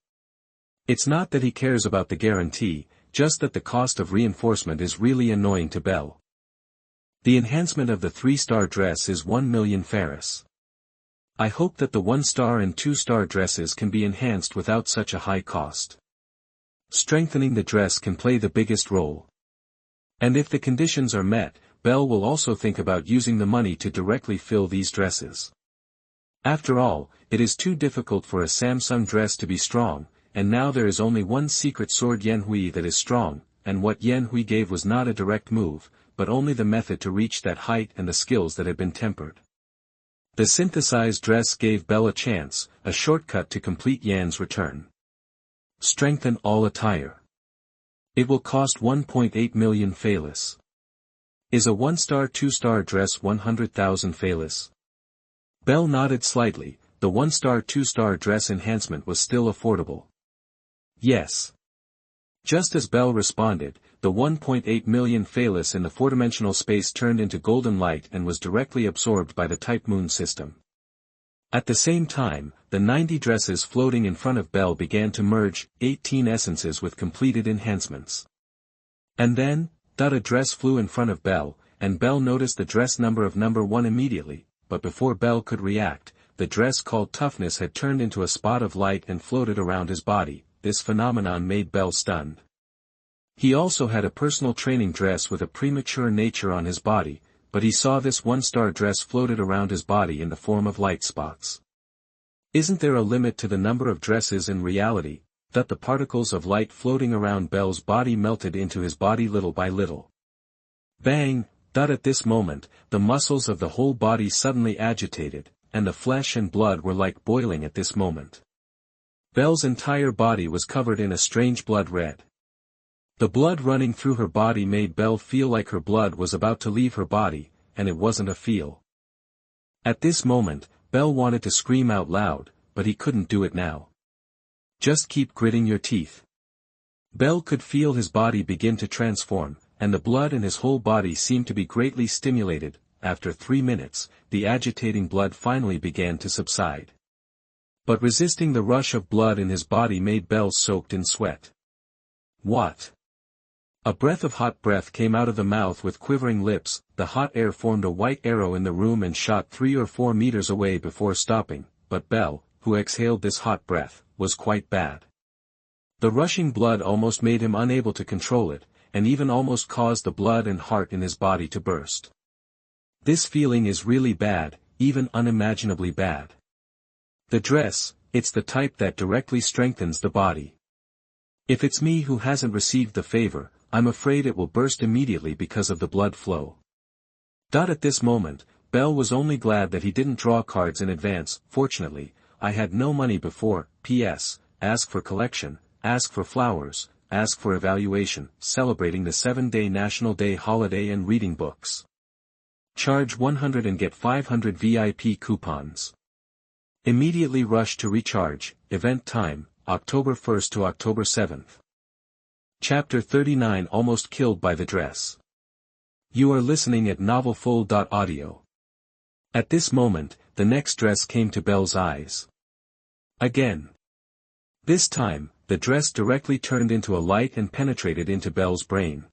[SPEAKER 1] It's not that he cares about the guarantee, just that the cost of reinforcement is really annoying to Belle. The enhancement of the 3-star dress is 1 million Ferris. I hope that the 1-star and 2-star dresses can be enhanced without such a high cost. Strengthening the dress can play the biggest role. And if the conditions are met, Belle will also think about using the money to directly fill these dresses. After all, it is too difficult for a Samsung dress to be strong, and now there is only one secret sword Yanhui that is strong, and what Yanhui gave was not a direct move, but only the method to reach that height and the skills that had been tempered. The synthesized dress gave Belle a chance, a shortcut to complete Yan's return. Strengthen all attire. It will cost 1.8 million Phalis. Is a 1-star 2-star dress 100,000 Phalis? Belle nodded slightly. The 1-star 2-star dress enhancement was still affordable. Yes. Just as Belle responded, the 1.8 million Phalis in the 4-dimensional space turned into golden light and was directly absorbed by the type-moon system. At the same time, the 90 dresses floating in front of Belle began to merge, 18 essences with completed enhancements. And then, a dress flew in front of Belle, and Belle noticed the dress number of number 1 immediately, but before Belle could react, the dress called Toughness had turned into a spot of light and floated around his body. this phenomenon made Bell stunned. He also had a personal training dress with a premature nature on his body, but he saw this one-star dress floated around his body in the form of light spots. Isn't there a limit to the number of dresses in reality? That the particles of light floating around Bell's body melted into his body little by little. Bang! At this moment, the muscles of the whole body suddenly agitated, and the flesh and blood were like boiling at this moment. Bell's entire body was covered in a strange blood red. The blood running through her body made Bell feel like her blood was about to leave her body, and it wasn't a feel. At this moment, Bell wanted to scream out loud, but he couldn't do it now. Just keep gritting your teeth. Bell could feel his body begin to transform, and the blood in his whole body seemed to be greatly stimulated. After 3 minutes, the agitating blood finally began to subside. But resisting the rush of blood in his body made Bell soaked in sweat. What? A breath of hot breath came out of the mouth with quivering lips. The hot air formed a white arrow in the room and shot 3 or 4 meters away before stopping, but Bell, who exhaled this hot breath, was quite bad. The rushing blood almost made him unable to control it, and even almost caused the blood and heart in his body to burst. This feeling is really bad, even unimaginably bad. The dress, it's the type that directly strengthens the body. If it's me who hasn't received the favor, I'm afraid it will burst immediately because of the blood flow. At this moment, Bell was only glad that he didn't draw cards in advance. Fortunately, I had no money before. P.S. Ask for collection, ask for flowers, ask for evaluation, celebrating the 7-day National Day holiday and reading books. Charge 100 and get 500 VIP coupons. Immediately rush to recharge. Event time, October 1st to October 7th. Chapter 39 Almost Killed by the Dress. You are listening at novelfull.audio. At this moment, the next dress came to Bell's eyes. Again. This time, the dress directly turned into a light and penetrated into Bell's brain.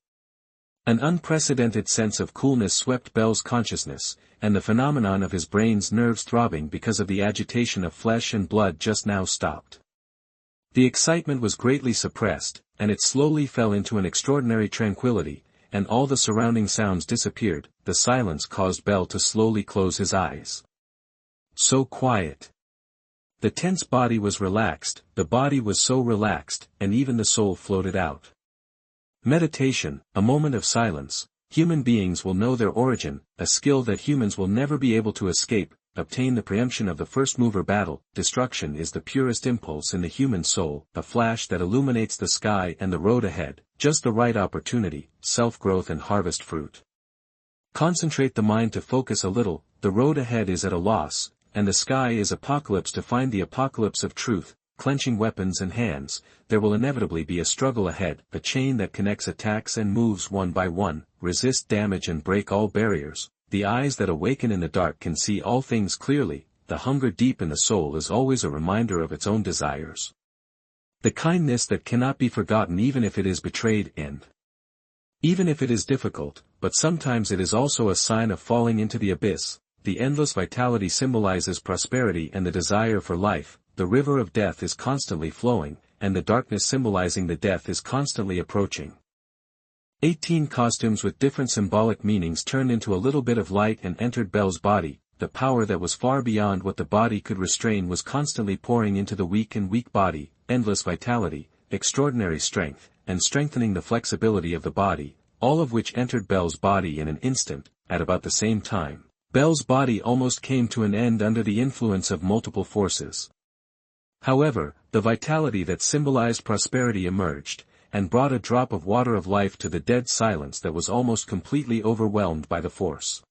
[SPEAKER 1] An unprecedented sense of coolness swept Bell's consciousness, and the phenomenon of his brain's nerves throbbing because of the agitation of flesh and blood just now stopped. The excitement was greatly suppressed, and it slowly fell into an extraordinary tranquility, and all the surrounding sounds disappeared. The silence caused Bell to slowly close his eyes. So quiet. The tense body was relaxed, the body was so relaxed, and even the soul floated out. Meditation, a moment of silence. Human beings will know their origin, a skill that humans will never be able to escape. Obtain the preemption of the first mover battle. Destruction is the purest impulse in the human soul, a flash that illuminates the sky and the road ahead, just the right opportunity, self-growth and harvest fruit. Concentrate the mind to focus a little. The road ahead is at a loss, and the sky is apocalypse. To find the apocalypse of truth, clenching weapons and hands, there will inevitably be a struggle ahead, a chain that connects attacks and moves one by one. Resist damage and break all barriers. The eyes that awaken in the dark can see all things clearly. The hunger deep in the soul is always a reminder of its own desires. The kindness that cannot be forgotten even if it is betrayed, and even if it is difficult, but sometimes it is also a sign of falling into the abyss. The endless vitality symbolizes prosperity and the desire for life. The river of death is constantly flowing, and the darkness symbolizing the death is constantly approaching. 18 costumes with different symbolic meanings turned into a little bit of light and entered Bell's body. The power that was far beyond what the body could restrain was constantly pouring into the weak body. Endless vitality, extraordinary strength, and strengthening the flexibility of the body, all of which entered Bell's body in an instant. At about the same time, Bell's body almost came to an end under the influence of multiple forces. However, the vitality that symbolized prosperity emerged, and brought a drop of water of life to the dead silence that was almost completely overwhelmed by the force.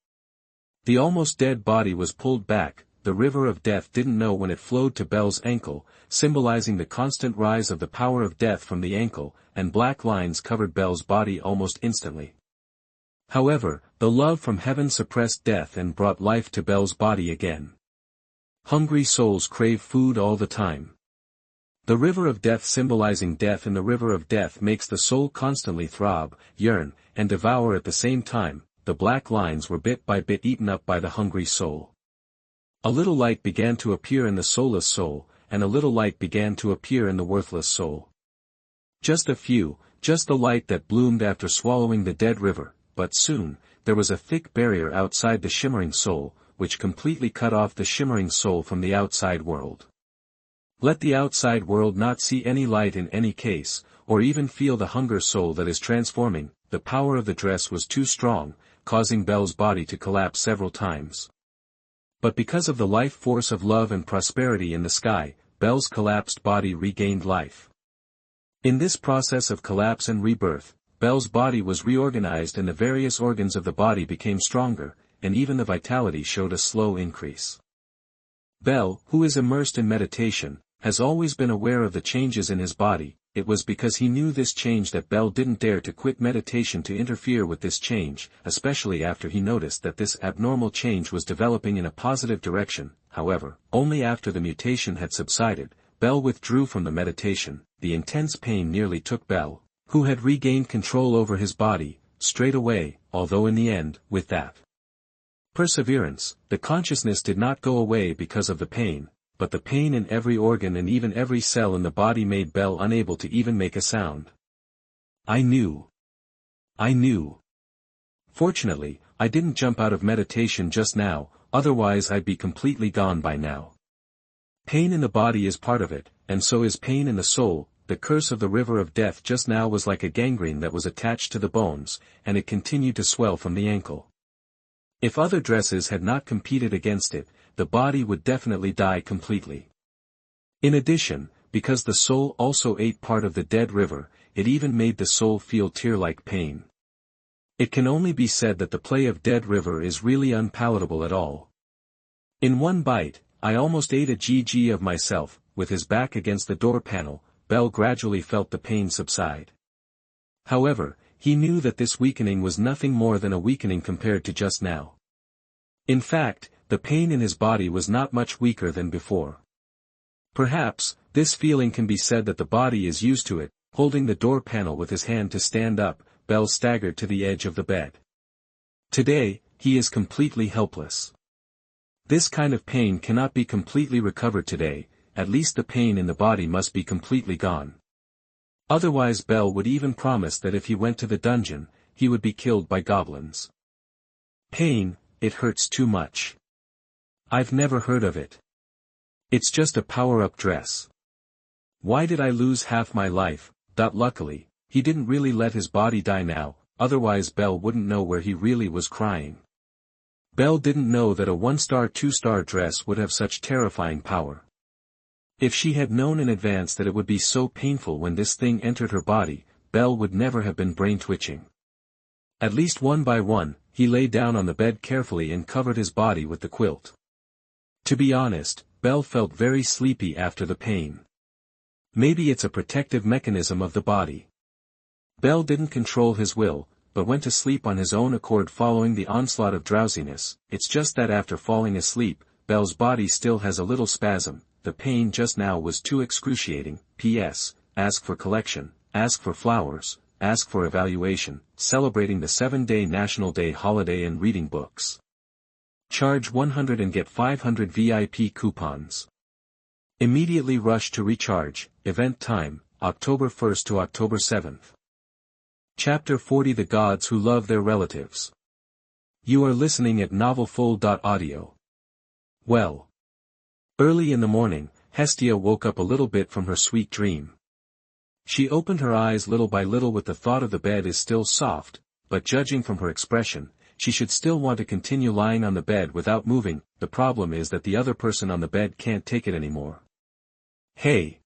[SPEAKER 1] The almost dead body was pulled back. The river of death didn't know when it flowed to Bell's ankle, symbolizing the constant rise of the power of death from the ankle, and black lines covered Bell's body almost instantly. However, the love from heaven suppressed death and brought life to Bell's body again. Hungry souls crave food all the time. The river of death symbolizing death in the river of death makes the soul constantly throb, yearn, and devour at the same time. The black lines were bit by bit eaten up by the hungry soul. A little light began to appear in the soulless soul, and a little light began to appear in the worthless soul. Just the light that bloomed after swallowing the dead river, but soon, there was a thick barrier outside the shimmering soul, which completely cut off the shimmering soul from the outside world. Let the outside world not see any light in any case, or even feel the hunger soul that is transforming. The power of the dress was too strong, causing Belle's body to collapse several times. But because of the life force of love and prosperity in the sky, Belle's collapsed body regained life. In this process of collapse and rebirth, Belle's body was reorganized and the various organs of the body became stronger, and even the vitality showed a slow increase. Belle, who is immersed in meditation, has always been aware of the changes in his body. It was because he knew this change that Belle didn't dare to quit meditation to interfere with this change, especially after he noticed that this abnormal change was developing in a positive direction. However, only after the mutation had subsided, Belle withdrew from the meditation. The intense pain nearly took Belle, who had regained control over his body, straight away, although in the end, with that perseverance, the consciousness did not go away because of the pain, but the pain in every organ and even every cell in the body made Belle unable to even make a sound. I knew. Fortunately, I didn't jump out of meditation just now, otherwise I'd be completely gone by now. Pain in the body is part of it, and so is pain in the soul. The curse of the river of death just now was like a gangrene that was attached to the bones, and it continued to swell from the ankle. If other dresses had not competed against it, the body would definitely die completely. In addition, because the soul also ate part of the dead river, it even made the soul feel tear-like pain. It can only be said that the play of dead river is really unpalatable at all. In one bite, I almost ate a GG of myself. With his back against the door panel, Belle gradually felt the pain subside. However, he knew that this weakening was nothing more than a weakening compared to just now. In fact, the pain in his body was not much weaker than before. Perhaps, this feeling can be said that the body is used to it. Holding the door panel with his hand to stand up, Belle staggered to the edge of the bed. Today, he is completely helpless. This kind of pain cannot be completely recovered today. At least the pain in the body must be completely gone. Otherwise Belle would even promise that if he went to the dungeon, he would be killed by goblins. Pain, it hurts too much. I've never heard of it. It's just a power-up dress. Why did I lose half my life? Luckily, he didn't really let his body die now, otherwise Belle wouldn't know where he really was crying. Belle didn't know that a 1-star 2-star dress would have such terrifying power. If she had known in advance that it would be so painful when this thing entered her body, Belle would never have been brain-twitching. At least one by one, he lay down on the bed carefully and covered his body with the quilt. To be honest, Belle felt very sleepy after the pain. Maybe it's a protective mechanism of the body. Belle didn't control his will, but went to sleep on his own accord following the onslaught of drowsiness. It's just that after falling asleep, Belle's body still has a little spasm. The pain just now was too excruciating. P.S. Ask for collection, ask for flowers, ask for evaluation, celebrating the 7-day National Day holiday and reading books. Charge 100 and get 500 VIP coupons. Immediately rush to recharge. Event time, October 1st to October 7th. Chapter 40 The Gods Who Love Their Relatives. You are listening at novelfull.audio. Well. Early in the morning, Hestia woke up a little bit from her sweet dream. She opened her eyes little by little with the thought of the bed is still soft, but judging from her expression, she should still want to continue lying on the bed without moving. The problem is that the other person on the bed can't take it anymore. Hey!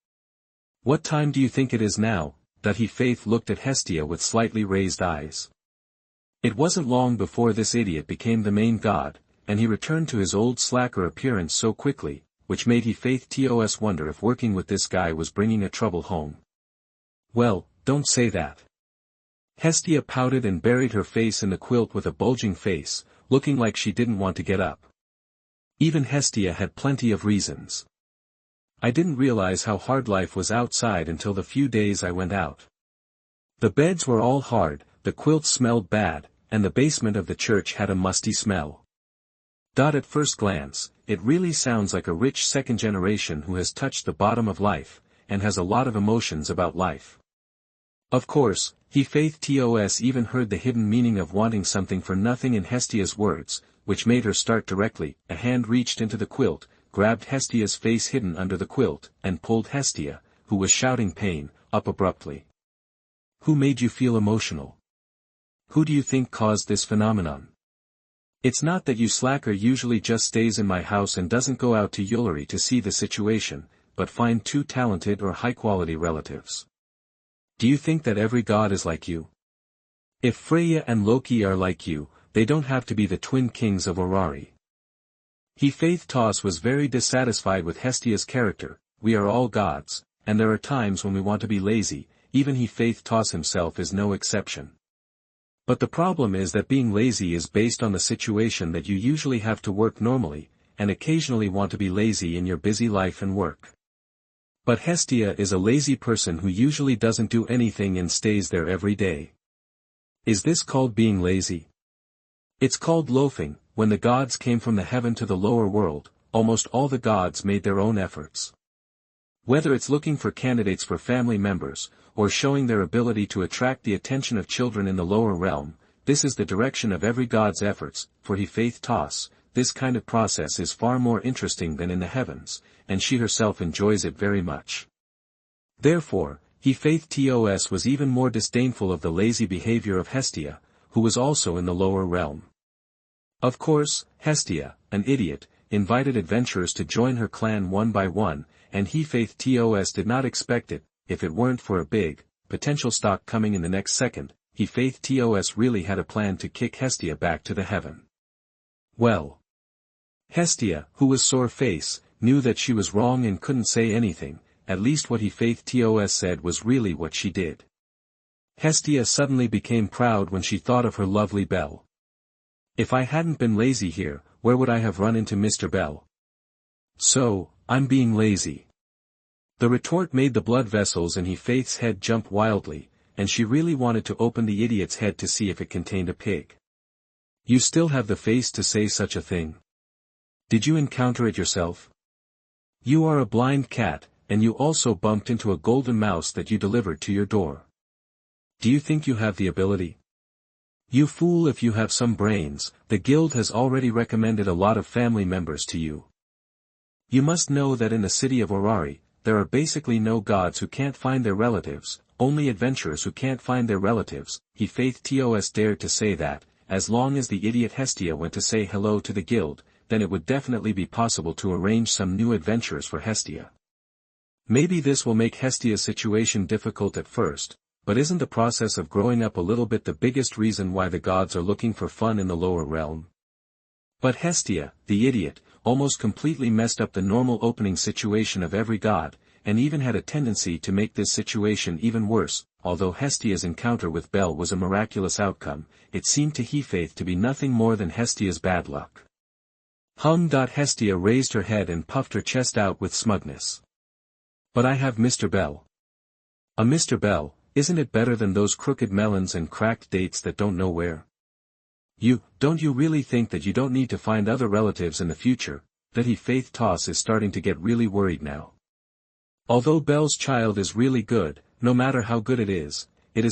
[SPEAKER 1] What time do you think it is now? Faith looked at Hestia with slightly raised eyes. It wasn't long before this idiot became the main god, and he returned to his old slacker appearance so quickly, which made Faith wonder if working with this guy was bringing a trouble home. Well, don't say that. Hestia pouted and buried her face in the quilt with a bulging face, looking like she didn't want to get up. Even Hestia had plenty of reasons. I didn't realize how hard life was outside until the few days I went out. The beds were all hard, the quilts smelled bad, and the basement of the church had a musty smell. At first glance, it really sounds like a rich second generation who has touched the bottom of life, and has a lot of emotions about life. Of course, Him.And even heard the hidden meaning of wanting something for nothing in Hestia's words, which made her start directly. A hand reached into the quilt, grabbed Hestia's face hidden under the quilt, and pulled Hestia, who was shouting pain, up abruptly. Who made you feel emotional? Who do you think caused this phenomenon? It's not that you slacker usually just stays in my house and doesn't go out to Yulari to see the situation, but find two talented or high-quality relatives. Do you think that every god is like you? If Freya and Loki are like you, they don't have to be the twin kings of Orari. Him was very dissatisfied with Hestia's character. We are all gods, and there are times when we want to be lazy, even Him himself is no exception. But the problem is that being lazy is based on the situation that you usually have to work normally, and occasionally want to be lazy in your busy life and work. But Hestia is a lazy person who usually doesn't do anything and stays there every day. Is this called being lazy? It's called loafing. When the gods came from the heaven to the lower world, almost all the gods made their own efforts. Whether it's looking for candidates for family members, or showing their ability to attract the attention of children in the lower realm, this is the direction of every god's efforts. For Him, this kind of process is far more interesting than in the heavens, and she herself enjoys it very much. Therefore, Him was even more disdainful of the lazy behavior of Hestia, who was also in the lower realm. Of course, Hestia, an idiot, invited adventurers to join her clan one by one, and Him did not expect it. If it weren't for a big, potential stock coming in the next second, Him really had a plan to kick Hestia back to the heaven. Well, Hestia, who was sore-faced, knew that she was wrong and couldn't say anything. At least what Him said was really what she did. Hestia suddenly became proud when she thought of her lovely Belle. If I hadn't been lazy here, where would I have run into Mr. Bell? So, I'm being lazy. The retort made the blood vessels in Him's head jump wildly, and she really wanted to open the idiot's head to see if it contained a pig. You still have the face to say such a thing? Did you encounter it yourself? You are a blind cat, and you also bumped into a golden mouse that you delivered to your door. Do you think you have the ability? You fool, if you have some brains, the guild has already recommended a lot of family members to you. You must know that in the city of Orari, there are basically no gods who can't find their relatives, only adventurers who can't find their relatives. Him dared to say that, as long as the idiot Hestia went to say hello to the guild, then it would definitely be possible to arrange some new adventures for Hestia. Maybe this will make Hestia's situation difficult at first, but isn't the process of growing up a little bit the biggest reason why the gods are looking for fun in the lower realm? But Hestia, the idiot, almost completely messed up the normal opening situation of every god, and even had a tendency to make this situation even worse. Although Hestia's encounter with Bel was a miraculous outcome, it seemed to Him to be nothing more than Hestia's bad luck. Hestia raised her head and puffed her chest out with smugness. But I have Mr. Bell. A Mr. Bell, isn't it better than those crooked melons and cracked dates that don't know where? Don't you really think that you don't need to find other relatives in the future? That Him is starting to get really worried now. Although Belle's child is really good, no matter how good it is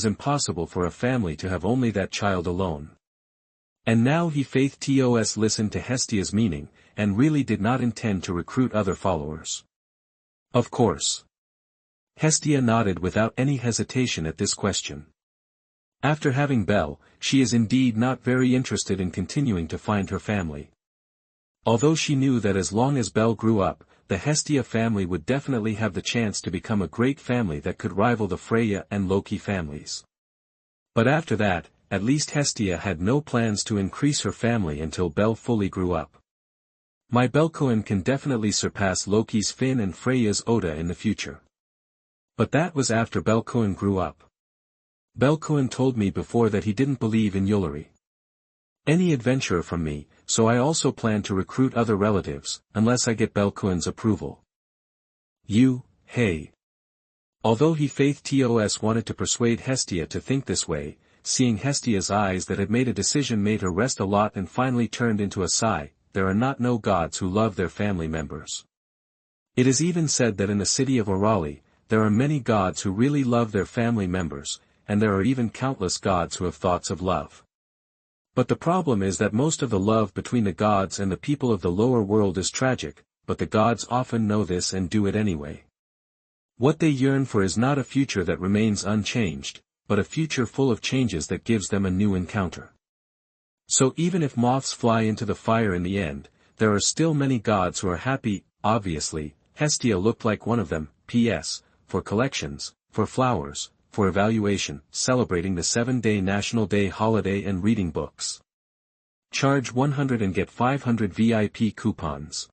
[SPEAKER 1] impossible for a family to have only that child alone. And now Him listened to Hestia's meaning, and really did not intend to recruit other followers. Of course. Hestia nodded without any hesitation at this question. After having Belle, she is indeed not very interested in continuing to find her family. Although she knew that as long as Belle grew up, the Hestia family would definitely have the chance to become a great family that could rival the Freya and Loki families. But after that, at least Hestia had no plans to increase her family until Belle fully grew up. My Belcoin can definitely surpass Loki's Finn and Freya's Oda in the future. But that was after Belcoin grew up. Belcoin told me before that he didn't believe in Yulari. Any adventurer from me, so I also plan to recruit other relatives, unless I get Belcoin's approval. Hey. Although Him wanted to persuade Hestia to think this way, seeing Hestia's eyes that had made a decision made her rest a lot and finally turned into a sigh. there are no gods who love their family members. It is even said that in the city of Orali, there are many gods who really love their family members, and there are even countless gods who have thoughts of love. But the problem is that most of the love between the gods and the people of the lower world is tragic, but the gods often know this and do it anyway. What they yearn for is not a future that remains unchanged, but a future full of changes that gives them a new encounter. So even if moths fly into the fire in the end, there are still many gods who are happy. Obviously, Hestia looked like one of them. P.S. For collections, for flowers, for evaluation, celebrating the 7-day National Day holiday and reading books. Charge 100 and get 500 VIP coupons.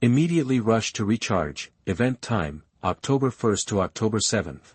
[SPEAKER 1] Immediately rush to recharge. Event time, October 1st to October 7th.